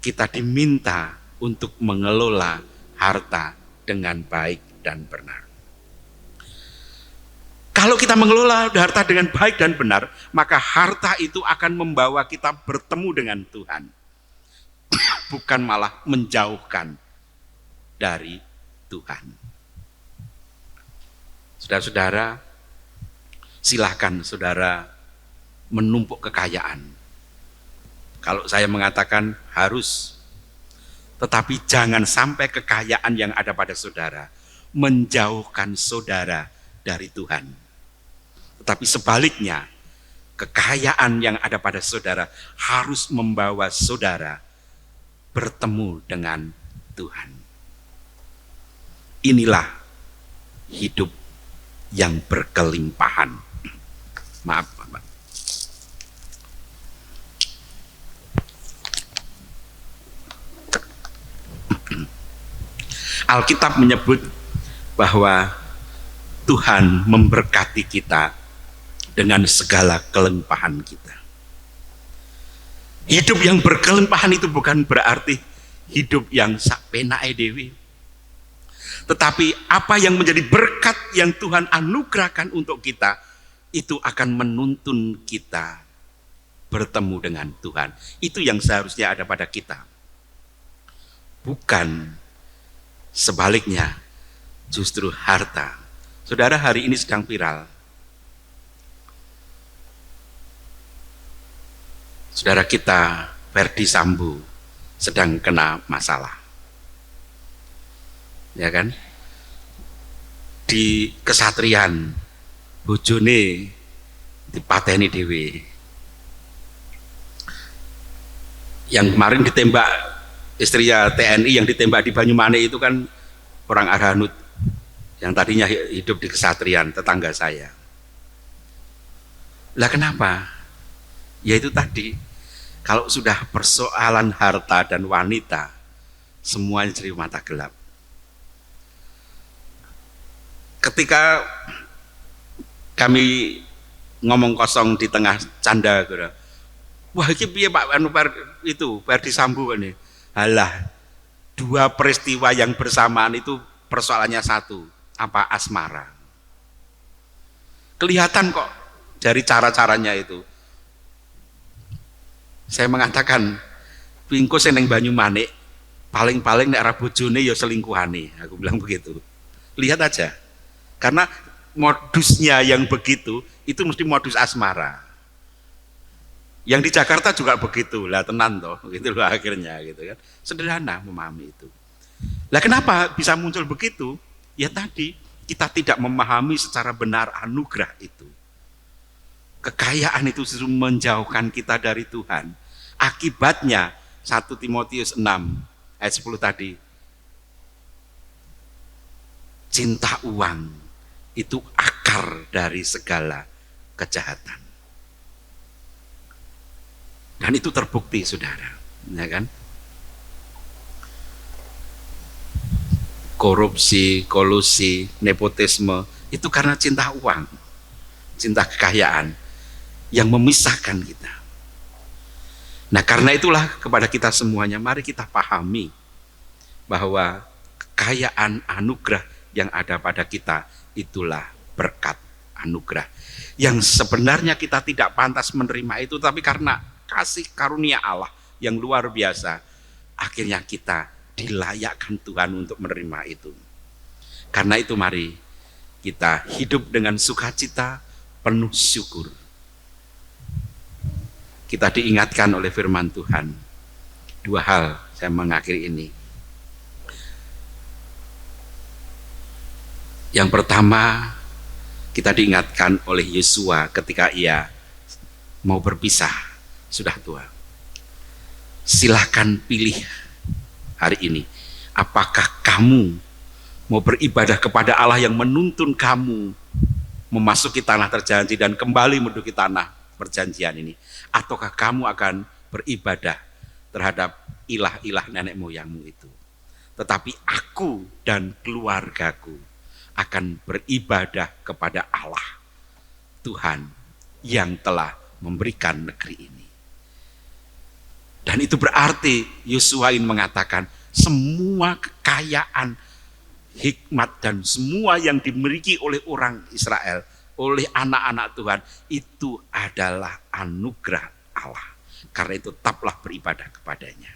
kita diminta untuk mengelola harta dengan baik dan benar. Kalau kita mengelola harta dengan baik dan benar, maka harta itu akan membawa kita bertemu dengan Tuhan. Bukan malah menjauhkan dari Tuhan. Saudara-saudara, silahkan saudara menumpuk kekayaan. Kalau saya mengatakan harus, tetapi jangan sampai kekayaan yang ada pada saudara menjauhkan saudara dari Tuhan. Tetapi sebaliknya, kekayaan yang ada pada saudara harus membawa saudara bertemu dengan Tuhan. Inilah hidup yang berkelimpahan. Maaf, Bapak. Alkitab menyebut bahwa Tuhan memberkati kita dengan segala kelimpahan kita. Hidup yang berkelimpahan itu bukan berarti hidup yang sak penake dewi, tetapi apa yang menjadi berkat yang Tuhan anugerahkan untuk kita itu akan menuntun kita bertemu dengan Tuhan. Itu yang seharusnya ada pada kita, bukan sebaliknya, justru harta. Saudara, hari ini sedang viral. Saudara kita Ferdi Sambo sedang kena masalah, ya kan? Di kesatrian bojone dipateni dhewe. Yang kemarin ditembak istrinya TNI yang ditembak di Banyumane itu kan orang Arhanut yang tadinya hidup di kesatrian, tetangga saya. Lah kenapa? Ya itu tadi, kalau sudah persoalan harta dan wanita, semuanya jadi mata gelap. Ketika kami ngomong kosong di tengah canda, wah ini piye Pak itu Ferdi Sambo ini. Halah, dua peristiwa yang bersamaan itu persoalannya satu, apa? Asmara. Kelihatan kok dari cara-caranya itu. Saya mengatakan, pingko sing ning Banyumane paling-paling nek ora bojone ya selingkuhane, aku bilang begitu. Lihat aja. Karena modusnya yang begitu itu mesti modus asmara. Yang di Jakarta juga begitu, lah tenan toh, gitu loh akhirnya gitu kan. Sederhana memahami itu. Lah kenapa bisa muncul begitu? Ya tadi, kita tidak memahami secara benar anugerah itu. Kekayaan itu justru menjauhkan kita dari Tuhan. Akibatnya 1 Timotius 6 ayat 10 tadi, cinta uang itu akar dari segala kejahatan. Dan itu terbukti, saudara, ya kan? Korupsi, kolusi, nepotisme itu karena cinta uang, cinta kekayaan yang memisahkan kita. Nah, karena itulah kepada kita semuanya, mari kita pahami bahwa kekayaan anugerah yang ada pada kita itulah berkat anugerah yang sebenarnya kita tidak pantas menerima itu, tapi karena kasih karunia Allah yang luar biasa, akhirnya kita dilayakkan Tuhan untuk menerima itu. Karena itu mari kita hidup dengan sukacita, penuh syukur. Kita diingatkan oleh firman Tuhan. Dua hal saya mengakhiri ini. Yang pertama, kita diingatkan oleh Yosua ketika ia mau berpisah. Sudah tua, silahkan pilih hari ini, apakah kamu mau beribadah kepada Allah yang menuntun kamu memasuki tanah terjanji dan kembali menduduki tanah perjanjian ini, ataukah kamu akan beribadah terhadap ilah-ilah nenek moyangmu itu. Tetapi aku dan keluargaku akan beribadah kepada Allah Tuhan yang telah memberikan negeri ini. Dan itu berarti Yosua ingin mengatakan semua kekayaan, hikmat dan semua yang dimiliki oleh orang Israel, oleh anak-anak Tuhan, itu adalah anugerah Allah. Karena itu tetaplah beribadah kepadanya.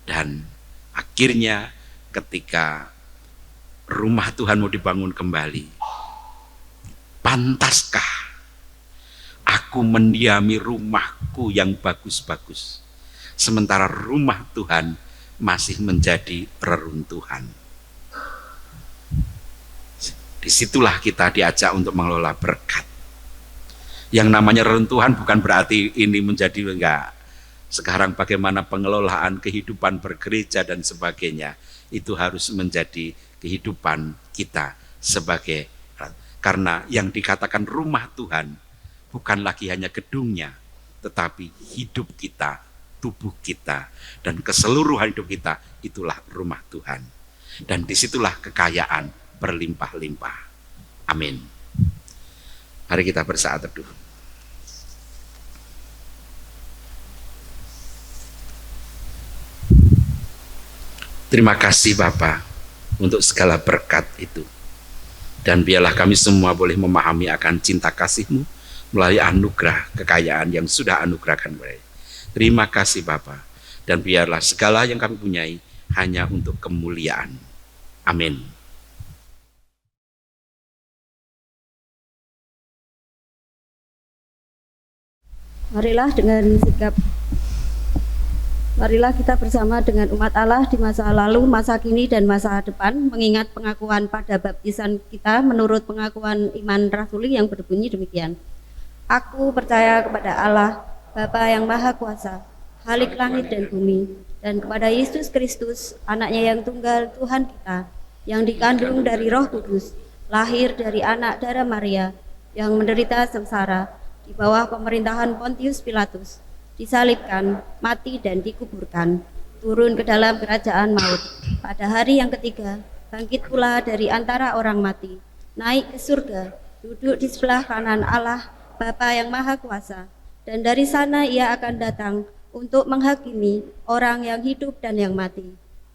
Dan akhirnya ketika rumah Tuhan mau dibangun kembali, pantaskah aku mendiami rumahku yang bagus-bagus, sementara rumah Tuhan masih menjadi reruntuhan? Disitulah kita diajak untuk mengelola berkat. Yang namanya reruntuhan bukan berarti ini menjadi enggak. Sekarang bagaimana pengelolaan kehidupan bergereja dan sebagainya, itu harus menjadi kehidupan kita sebagai, karena yang dikatakan rumah Tuhan bukan lagi hanya gedungnya, tetapi hidup kita, tubuh kita, dan keseluruhan hidup kita itulah rumah Tuhan. Dan disitulah kekayaan berlimpah-limpah. Amin. Mari kita bersaat teduh. Terima kasih Bapa untuk segala berkat itu. Dan biarlah kami semua boleh memahami akan cinta kasih-Mu melalui anugerah kekayaan yang sudah anugerahkan mereka. Terima kasih Bapa. Dan biarlah segala yang kami punyai hanya untuk kemuliaan. Amin. Marilah kita bersama dengan umat Allah di masa lalu, masa kini, dan masa depan mengingat pengakuan pada baptisan kita menurut pengakuan iman rasuli yang berbunyi demikian. Aku percaya kepada Allah, Bapa yang Maha Kuasa, Khalik langit dan bumi, dan kepada Yesus Kristus, anaknya yang tunggal Tuhan kita, yang dikandung dari Roh Kudus, lahir dari anak darah Maria, yang menderita sengsara di bawah pemerintahan Pontius Pilatus, disalibkan, mati dan dikuburkan, turun ke dalam kerajaan maut. Pada hari yang ketiga, bangkit pula dari antara orang mati, naik ke surga, duduk di sebelah kanan Allah, Bapa yang Maha Kuasa, dan dari sana ia akan datang untuk menghakimi orang yang hidup dan yang mati.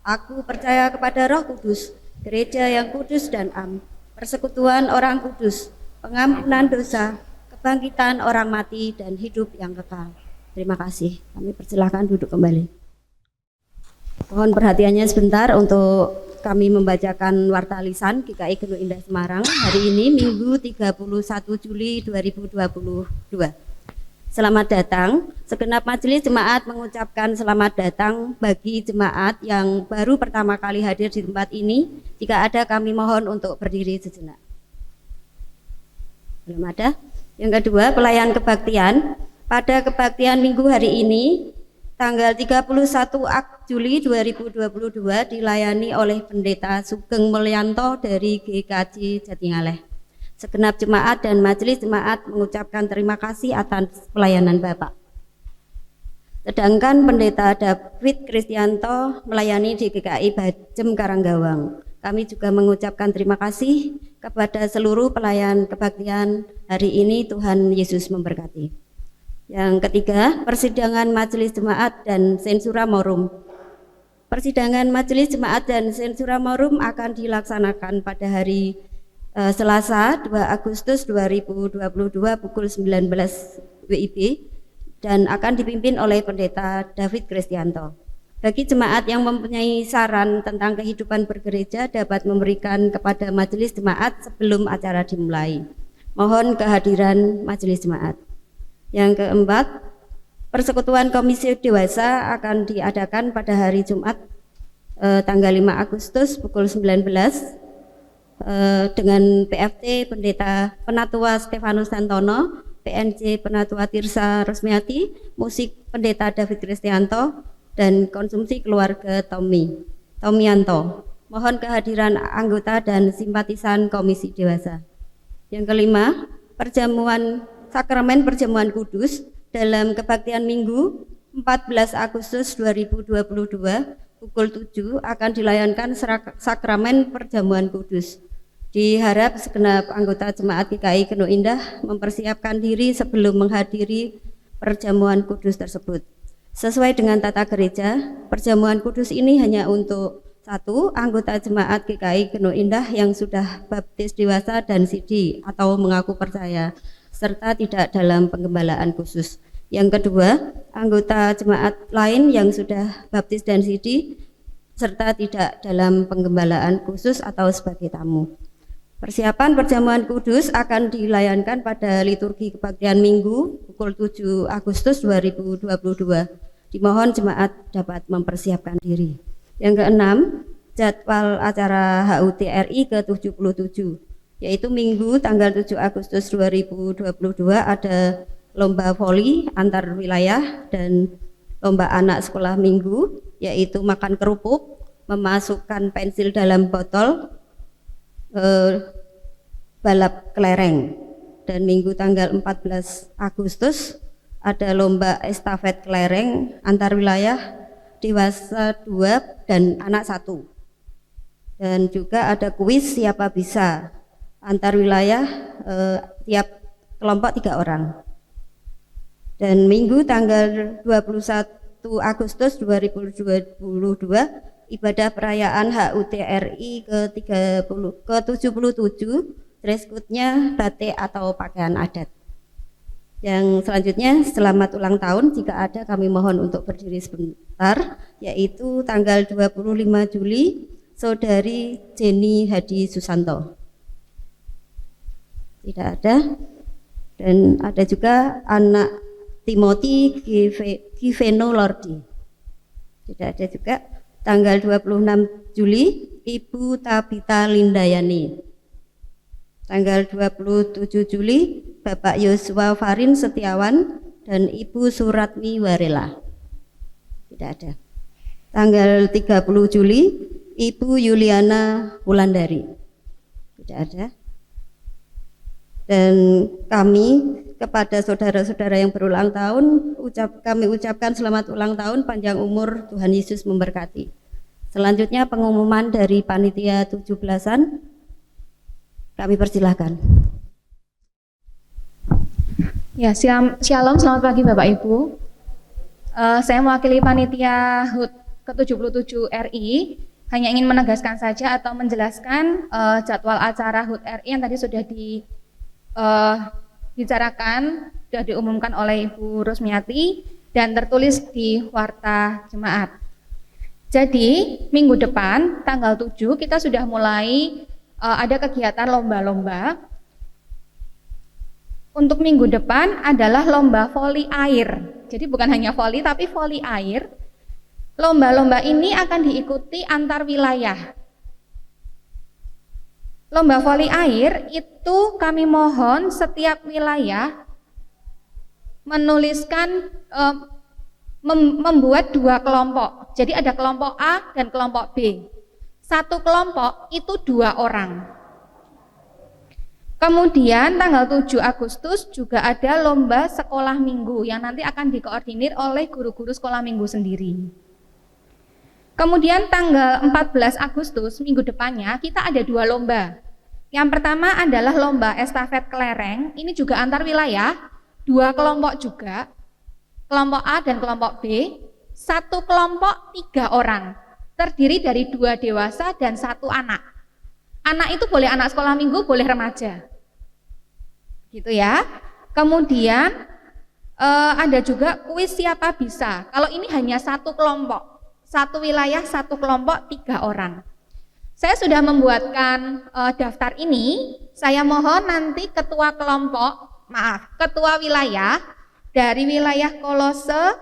Aku percaya kepada Roh Kudus, gereja yang kudus dan am, persekutuan orang kudus, pengampunan dosa, kebangkitan orang mati dan hidup yang kekal. Terima kasih. Kami persilahkan duduk kembali. Mohon perhatiannya sebentar untuk kami membacakan warta lisan GKI Gunung Indah Semarang hari ini Minggu 31 Juli 2022. Selamat datang. Segenap majelis jemaat mengucapkan selamat datang bagi jemaat yang baru pertama kali hadir di tempat ini. Jika ada, kami mohon untuk berdiri sejenak. Belum ada? Yang kedua, pelayan kebaktian. Pada kebaktian minggu hari ini, tanggal 31 Juli 2022 dilayani oleh Pendeta Sugeng Mulyanto dari GKJ Jatingaleh. Segenap jemaat dan majelis jemaat mengucapkan terima kasih atas pelayanan Bapak. Sedangkan Pendeta David Kristianto melayani di GKI Bajem Karanggawang. Kami juga mengucapkan terima kasih kepada seluruh pelayan kebaktian hari ini. Tuhan Yesus memberkati. Yang ketiga, persidangan majelis jemaat dan sensura morum. Persidangan majelis jemaat dan sensura morum akan dilaksanakan pada hari Selasa 2 Agustus 2022 pukul 19 WIB dan akan dipimpin oleh Pendeta David Kristianto. Bagi jemaat yang mempunyai saran tentang kehidupan bergereja dapat memberikan kepada majelis jemaat sebelum acara dimulai. Mohon kehadiran majelis jemaat. Yang keempat, persekutuan komisi dewasa akan diadakan pada hari Jumat tanggal 5 Agustus pukul 19 dengan PFT Pendeta Penatua Stefanus Santono, PNJ Penatua Tirsa Resmiati, musik Pendeta David Kristianto, dan konsumsi keluarga Tomianto. Mohon kehadiran anggota dan simpatisan komisi dewasa. Yang kelima, Sakramen Perjamuan Kudus dalam kebaktian Minggu 14 Agustus 2022 pukul 7 akan dilayankan Sakramen Perjamuan Kudus. Diharap segenap anggota jemaat GKI Gunung Indah mempersiapkan diri sebelum menghadiri perjamuan kudus tersebut. Sesuai dengan tata gereja, perjamuan kudus ini hanya untuk 1. Anggota jemaat GKI Gunung Indah yang sudah baptis dewasa dan sidi atau mengaku percaya, serta tidak dalam penggembalaan khusus. Yang kedua, anggota jemaat lain yang sudah baptis dan sidi serta tidak dalam penggembalaan khusus atau sebagai tamu. Persiapan perjamuan kudus akan dilayankan pada liturgi kebaktian Minggu pukul 7 Agustus 2022. Dimohon jemaat dapat mempersiapkan diri. Yang keenam, jadwal acara HUT RI ke-77, yaitu Minggu tanggal 7 Agustus 2022 ada lomba voli antar wilayah dan lomba anak sekolah minggu, yaitu makan kerupuk, memasukkan pensil dalam botol, balap kelereng. Dan Minggu tanggal 14 Agustus ada lomba estafet kelereng antar wilayah dewasa 2 dan anak 1. Dan juga ada kuis siapa bisa antar wilayah, tiap kelompok 3 orang. Dan Minggu tanggal 21 Agustus 2022 ibadah perayaan HUT RI ke-77, dress code-nya batik atau pakaian adat. Yang selanjutnya, selamat ulang tahun, jika ada kami mohon untuk berdiri sebentar, yaitu tanggal 25 Juli, Saudari Jenny Hadi Susanto. Tidak ada. Dan ada juga anak Timothy Giveno Lordi. Tidak ada juga. Tanggal 26 Juli, Ibu Tabita Lindayani. Tanggal 27 Juli, Bapak Yosua Farin Setiawan dan Ibu Suratmi Warela. Tidak ada. Tanggal 30 Juli, Ibu Yuliana Wulandari. Tidak ada. Dan kami kepada saudara-saudara yang berulang tahun, kami ucapkan selamat ulang tahun, panjang umur, Tuhan Yesus memberkati. Selanjutnya pengumuman dari panitia 17-an, kami persilahkan. Ya, shalom, selamat pagi Bapak Ibu. Saya mewakili panitia HUT ke-77 RI, hanya ingin menegaskan saja atau menjelaskan jadwal acara HUT RI yang tadi sudah dibicarakan, sudah diumumkan oleh Ibu Rusmiati dan tertulis di Warta Jemaat. Jadi minggu depan tanggal 7 kita sudah mulai ada kegiatan lomba-lomba. Untuk minggu depan adalah lomba voli air. Jadi bukan hanya voli tapi voli air. Lomba-lomba ini akan diikuti antar wilayah. Lomba voli air itu kami mohon setiap wilayah menuliskan membuat 2 kelompok. Jadi ada kelompok A dan kelompok B. Satu kelompok itu 2 orang. Kemudian tanggal 7 Agustus juga ada lomba sekolah minggu yang nanti akan dikoordinir oleh guru-guru sekolah minggu sendiri. Kemudian tanggal 14 Agustus minggu depannya kita ada 2 lomba. Yang pertama adalah lomba estafet kelereng, ini juga antar wilayah, 2 kelompok juga, kelompok A dan kelompok B, satu kelompok 3 orang. Terdiri dari 2 dewasa dan 1 anak. Anak itu boleh anak sekolah minggu, boleh remaja. Gitu ya. Kemudian ada juga kuis siapa bisa. Kalau ini hanya 1 kelompok, 1 wilayah, 1 kelompok, 3 orang. Saya sudah membuatkan daftar ini. Saya mohon nanti ketua wilayah dari wilayah Kolose,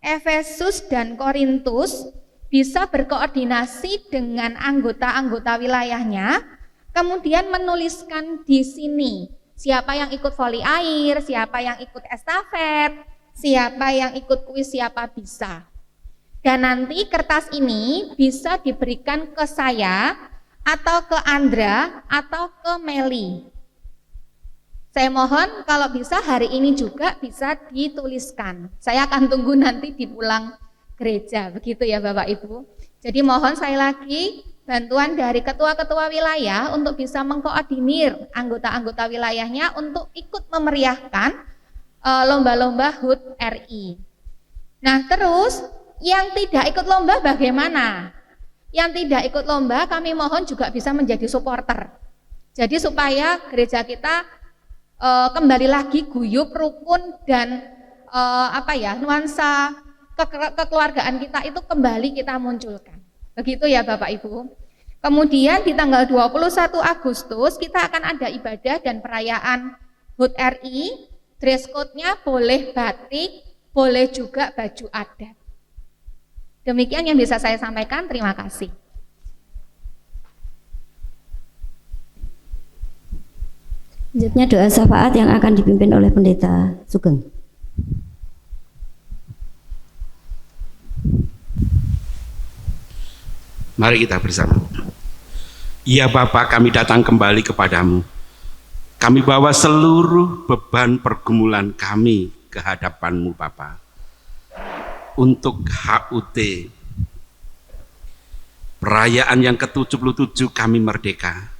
Efesus dan Korintus bisa berkoordinasi dengan anggota-anggota wilayahnya, kemudian menuliskan di sini siapa yang ikut voli air, siapa yang ikut estafet, siapa yang ikut kuis siapa bisa. Dan nanti kertas ini bisa diberikan ke saya atau ke Andra atau ke Meli. Saya mohon kalau bisa hari ini juga bisa dituliskan. Saya akan tunggu nanti di pulang gereja, begitu ya Bapak Ibu. Jadi mohon sekali lagi bantuan dari ketua-ketua wilayah untuk bisa mengkoordinir anggota-anggota wilayahnya untuk ikut memeriahkan lomba-lomba HUT RI. Nah terus yang tidak ikut lomba bagaimana? Yang tidak ikut lomba kami mohon juga bisa menjadi supporter. Jadi supaya gereja kita kembali lagi guyup, rukun dan nuansa kekeluargaan kita itu kembali kita munculkan. Begitu ya Bapak Ibu. Kemudian di tanggal 21 Agustus kita akan ada ibadah dan perayaan HUT RI. Dress code-nya boleh batik, boleh juga baju adat. Demikian yang bisa saya sampaikan, terima kasih. Selanjutnya doa syafaat yang akan dipimpin oleh Pendeta Sugeng. Mari kita bersama. Ya Bapa, kami datang kembali kepadamu. Kami bawa seluruh beban pergumulan kami ke hadapanmu Bapa. Untuk HUT perayaan yang ke-77 kami merdeka.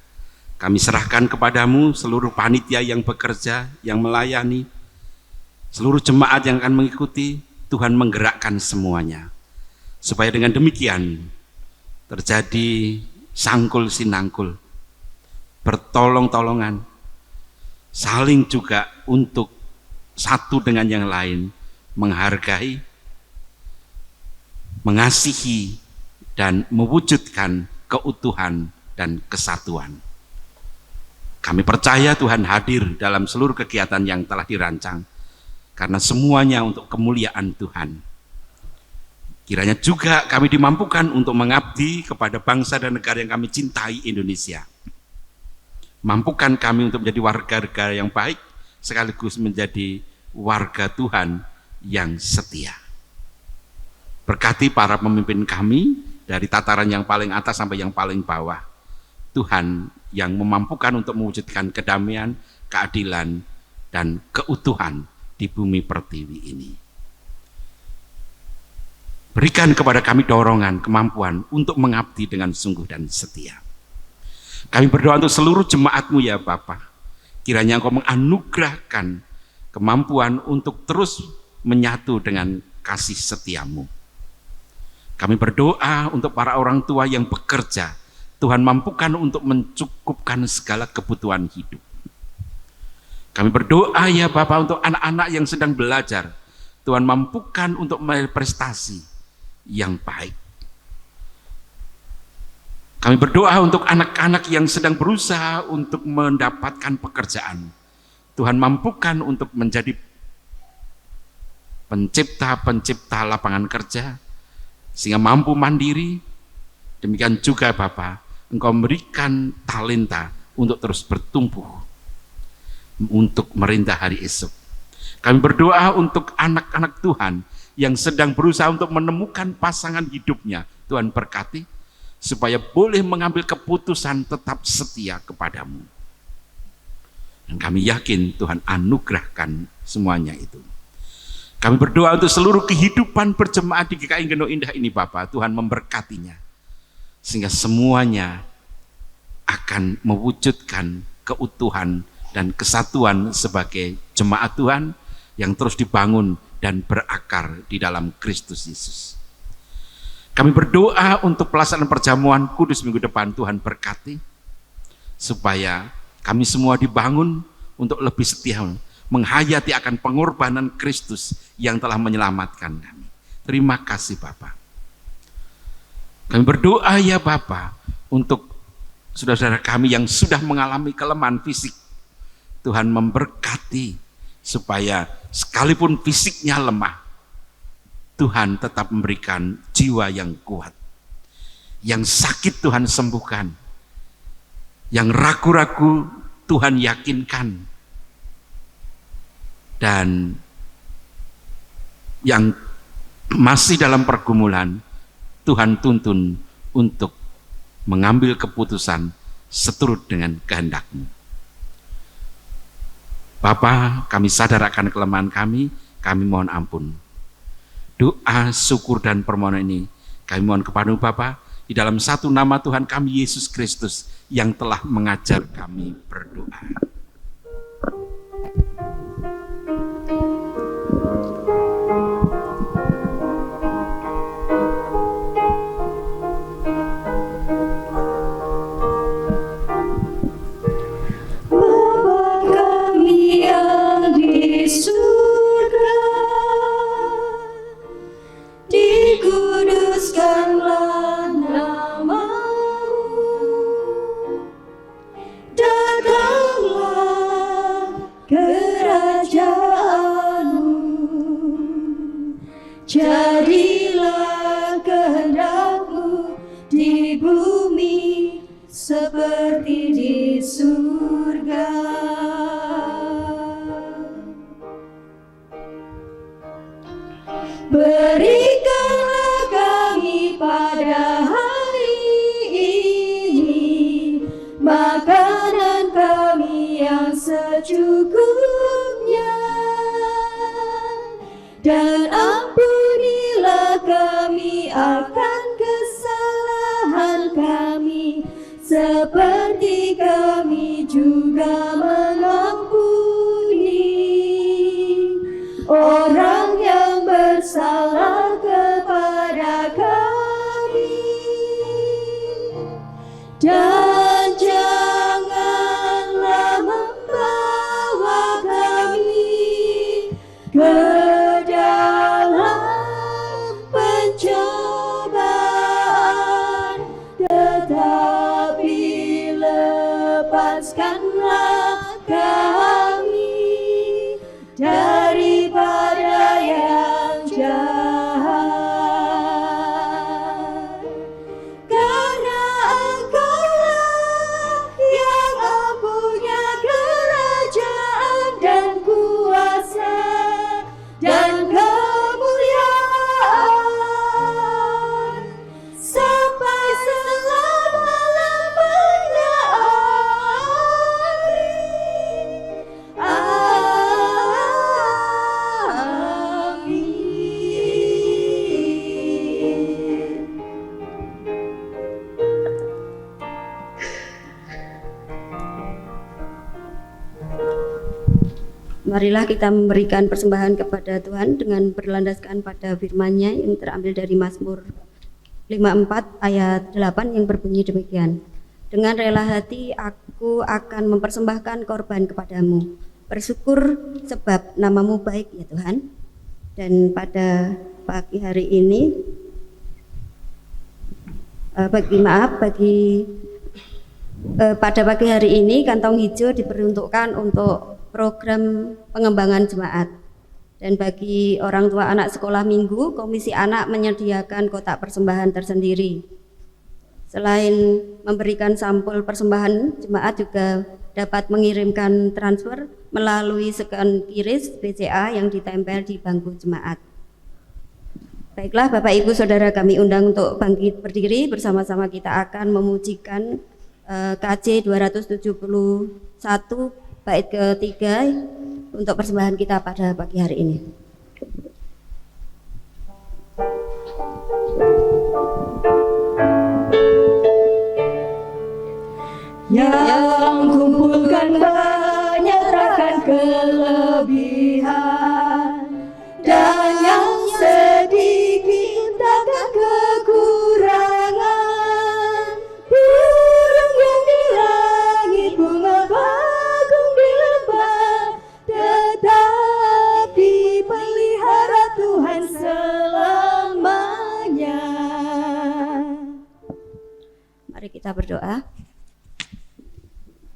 Kami serahkan kepadamu seluruh panitia yang bekerja, yang melayani, seluruh jemaat yang akan mengikuti. Tuhan menggerakkan semuanya, supaya dengan demikian terjadi sangkul sinangkul, bertolong-tolongan, saling juga untuk satu dengan yang lain, menghargai, mengasihi, dan mewujudkan keutuhan dan kesatuan. Kami percaya Tuhan hadir dalam seluruh kegiatan yang telah dirancang, karena semuanya untuk kemuliaan Tuhan. Kiranya juga kami dimampukan untuk mengabdi kepada bangsa dan negara yang kami cintai, Indonesia. Mampukan kami untuk menjadi warga-negara yang baik, sekaligus menjadi warga Tuhan yang setia. Berkati para pemimpin kami, dari tataran yang paling atas sampai yang paling bawah. Tuhan yang memampukan untuk mewujudkan kedamaian, keadilan, dan keutuhan di bumi pertiwi ini. Berikan kepada kami dorongan, kemampuan untuk mengabdi dengan sungguh dan setia. Kami berdoa untuk seluruh jemaat-Mu ya Bapa. Kiranya Engkau menganugerahkan kemampuan untuk terus menyatu dengan kasih setia-Mu. Kami berdoa untuk para orang tua yang bekerja. Tuhan mampukan untuk mencukupkan segala kebutuhan hidup. Kami berdoa ya Bapa untuk anak-anak yang sedang belajar. Tuhan mampukan untuk meraih prestasi yang baik. Kami berdoa untuk anak-anak yang sedang berusaha untuk mendapatkan pekerjaan. Tuhan mampukan untuk menjadi pencipta-pencipta lapangan kerja, sehingga mampu mandiri. Demikian juga Bapa, Engkau memberikan talenta untuk terus bertumbuh, untuk merintah hari esok. Kami berdoa untuk anak-anak Tuhan yang sedang berusaha untuk menemukan pasangan hidupnya. Tuhan berkati, supaya boleh mengambil keputusan tetap setia kepadamu. Dan kami yakin Tuhan anugerahkan semuanya itu. Kami berdoa untuk seluruh kehidupan berjemaat di GKI Geno Indah ini Bapa, Tuhan memberkatinya, sehingga semuanya akan mewujudkan keutuhan dan kesatuan sebagai jemaat Tuhan yang terus dibangun dan berakar di dalam Kristus Yesus. Kami berdoa untuk pelaksanaan perjamuan kudus minggu depan. Tuhan berkati, supaya kami semua dibangun untuk lebih setia menghayati akan pengorbanan Kristus yang telah menyelamatkan kami. Terima kasih Bapa. Kami berdoa ya Bapa untuk saudara-saudara kami yang sudah mengalami kelemahan fisik. Tuhan memberkati supaya sekalipun fisiknya lemah, Tuhan tetap memberikan jiwa yang kuat. Yang sakit Tuhan sembuhkan, yang ragu-ragu Tuhan yakinkan, dan yang masih dalam pergumulan Tuhan tuntun untuk mengambil keputusan seturut dengan kehendak-Mu. Bapa, kami sadar akan kelemahan kami mohon ampun. Doa, syukur, dan permohonan ini kami mohon kepada-Mu Bapa, di dalam satu nama Tuhan kami Yesus Kristus yang telah mengajar kami berdoa. Dikuduskanlah nama-Mu, datanglah kerajaan-Mu, jadilah kehendak-Mu di bumi seperti di surga. Berikanlah kami pada hari ini makanan kami yang secukupnya, dan ampunilah kami akan kesalahan seperti kami juga mengampuni orang yang bersalah kepada kami, dan janganlah membawa kami ke dalam pencobaan, tetapi lepaskanlah kami daripada yang jahat. Karena Engkaulah yang mempunya kerajaan dan kuasa dan kemuliaan sampai selama-lamanya. Amin. Marilah kita memberikan persembahan kepada Tuhan dengan berlandaskan pada firman-Nya yang terambil dari Mazmur 54 ayat 8 yang berbunyi demikian. Dengan rela hati aku akan mempersembahkan korban kepadamu. Bersyukur sebab nama-Mu baik ya Tuhan. Dan pada pagi hari ini pada pagi hari ini kantong hijau diperuntukkan untuk program pengembangan jemaat. Dan bagi orang tua anak sekolah minggu, komisi anak menyediakan kotak persembahan tersendiri. Selain memberikan sampul persembahan, jemaat juga dapat mengirimkan transfer melalui scan QRIS BCA yang ditempel di bangku jemaat. Baiklah Bapak Ibu Saudara, kami undang untuk bangkit berdiri, bersama-sama kita akan memujikan KJ 271 bait ketiga untuk persembahan kita pada pagi hari ini. Yang kumpulkan banyak takkan kelebihan, dan yang sedikit takkan kekurangan. Burung yang di langit, bunga bakung di lembah, tetap dipelihara Tuhan selamanya. Mari kita berdoa.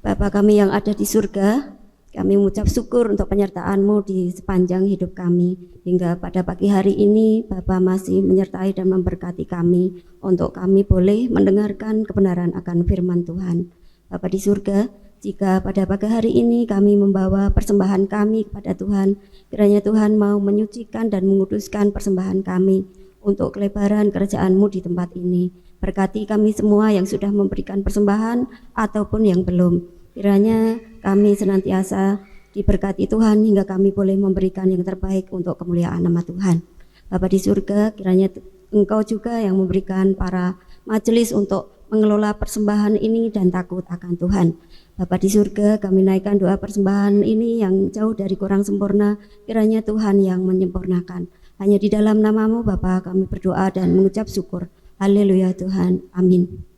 Bapa kami yang ada di surga, kami mengucap syukur untuk penyertaan-Mu di sepanjang hidup kami. Hingga pada pagi hari ini, Bapa masih menyertai dan memberkati kami untuk kami boleh mendengarkan kebenaran akan firman Tuhan. Bapa di surga, jika pada pagi hari ini kami membawa persembahan kami kepada Tuhan, kiranya Tuhan mau menyucikan dan menguduskan persembahan kami untuk kelebaran kerajaan-Mu di tempat ini. Berkati kami semua yang sudah memberikan persembahan ataupun yang belum. Kiranya kami senantiasa diberkati Tuhan hingga kami boleh memberikan yang terbaik untuk kemuliaan nama Tuhan. Bapa di surga, kiranya Engkau juga yang memberikan para majelis untuk mengelola persembahan ini dan takut akan Tuhan. Bapa di surga, kami naikkan doa persembahan ini yang jauh dari kurang sempurna, kiranya Tuhan yang menyempurnakan. Hanya di dalam nama-Mu Bapa kami berdoa dan mengucap syukur. Haleluya Tuhan, amin.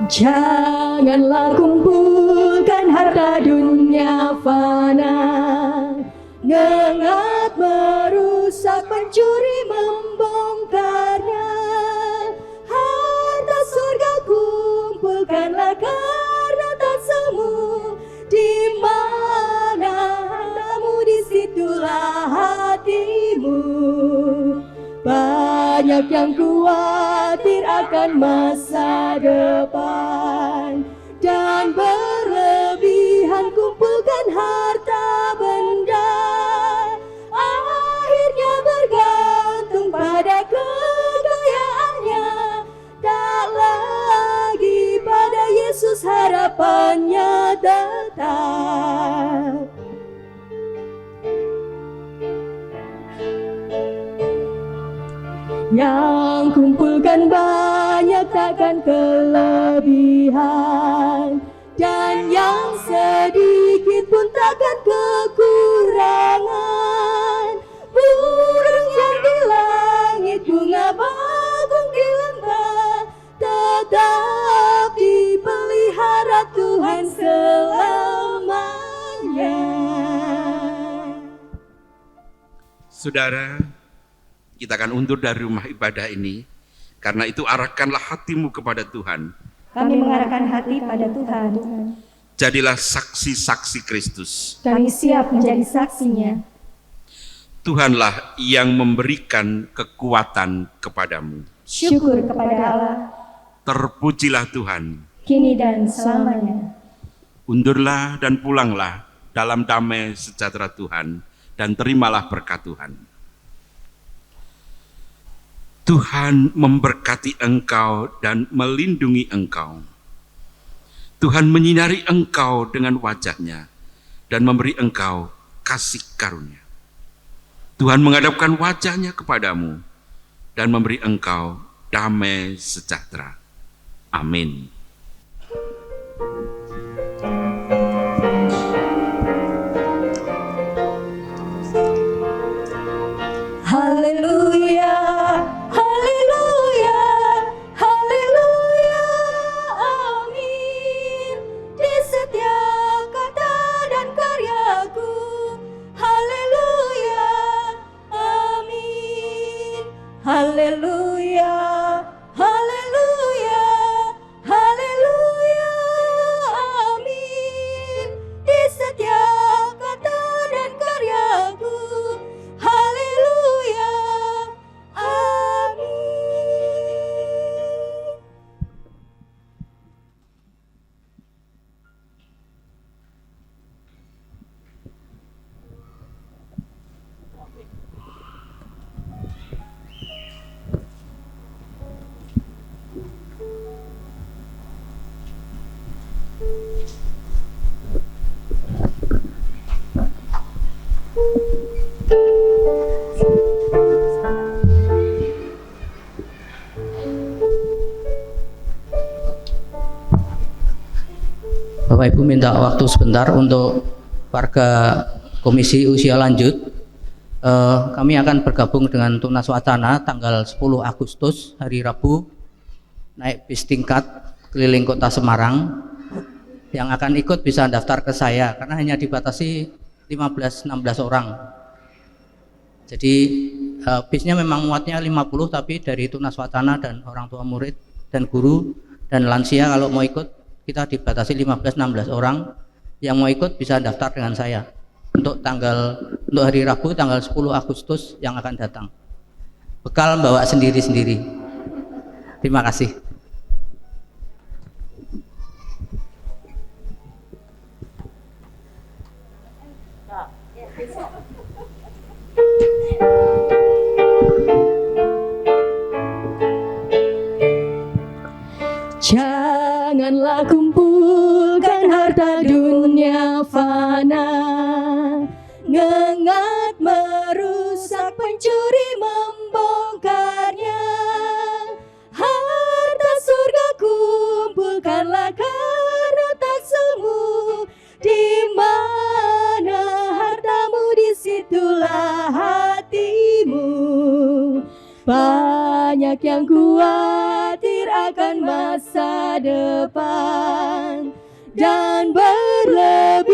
Janganlah kumpulkan harta dunia fana, ngengat merusak, pencuri membongkarnya. Harta surga kumpulkanlah karena tak semu, di mana hartamu disitulah hatimu. Banyak yang khawatir akan masa depan, dan berlebihan kumpulkan harta benda. Akhirnya bergantung pada kekayaannya, tak lagi pada Yesus harapannya tetap. kelebihan, dan yang sedikit pun takkan kekurangan. Burung yang di langit, bunga bakung di lembah, tetap dipelihara Tuhan selamanya. Saudara, kita akan undur dari rumah ibadah ini. Karena itu arahkanlah hatimu kepada Tuhan. Kami mengarahkan hati pada Tuhan. Jadilah saksi-saksi Kristus. Kami siap menjadi saksinya. Tuhanlah yang memberikan kekuatan kepadamu. Syukur kepada Allah, Terpujilah Tuhan. kini dan selamanya. Undurlah dan pulanglah dalam damai sejahtera Tuhan, dan terimalah berkat Tuhan. Tuhan memberkati engkau dan melindungi engkau. Tuhan menyinari engkau dengan wajah-Nya dan memberi engkau kasih karunia. Tuhan menghadapkan wajah-Nya kepadamu dan memberi engkau damai sejahtera. Amin. Haleluya, haleluya, haleluya, amin. Di setiap kata dan karyaku, haleluya, amin. Haleluya, haleluya, haleluya, amin. Di setiap kata dan karyaku, haleluya, amin. Bapak Ibu minta waktu sebentar untuk warga Komisi Usia Lanjut. Kami akan bergabung dengan Tunas Wacana tanggal 10 Agustus hari Rabu, naik bis tingkat keliling kota Semarang. Yang akan ikut bisa daftar ke saya karena hanya dibatasi 15-16 orang. Jadi bisnya memang muatnya 50, tapi dari Tunas Wacana dan orang tua murid dan guru dan lansia kalau mau ikut kita dibatasi 15-16 orang. Yang mau ikut bisa daftar dengan saya untuk hari Rabu tanggal 10 Agustus yang akan datang. Bekal bawa sendiri-sendiri. Terima kasih. Janganlah kumpulkan harta dunia fana, ngengat merusak, pencuri membongkarnya. Harta surga kumpulkanlah karena tak semu. Di mana hartamu, disitulah hatimu. Banyak yang khawatir akan masa depan dan berlebihan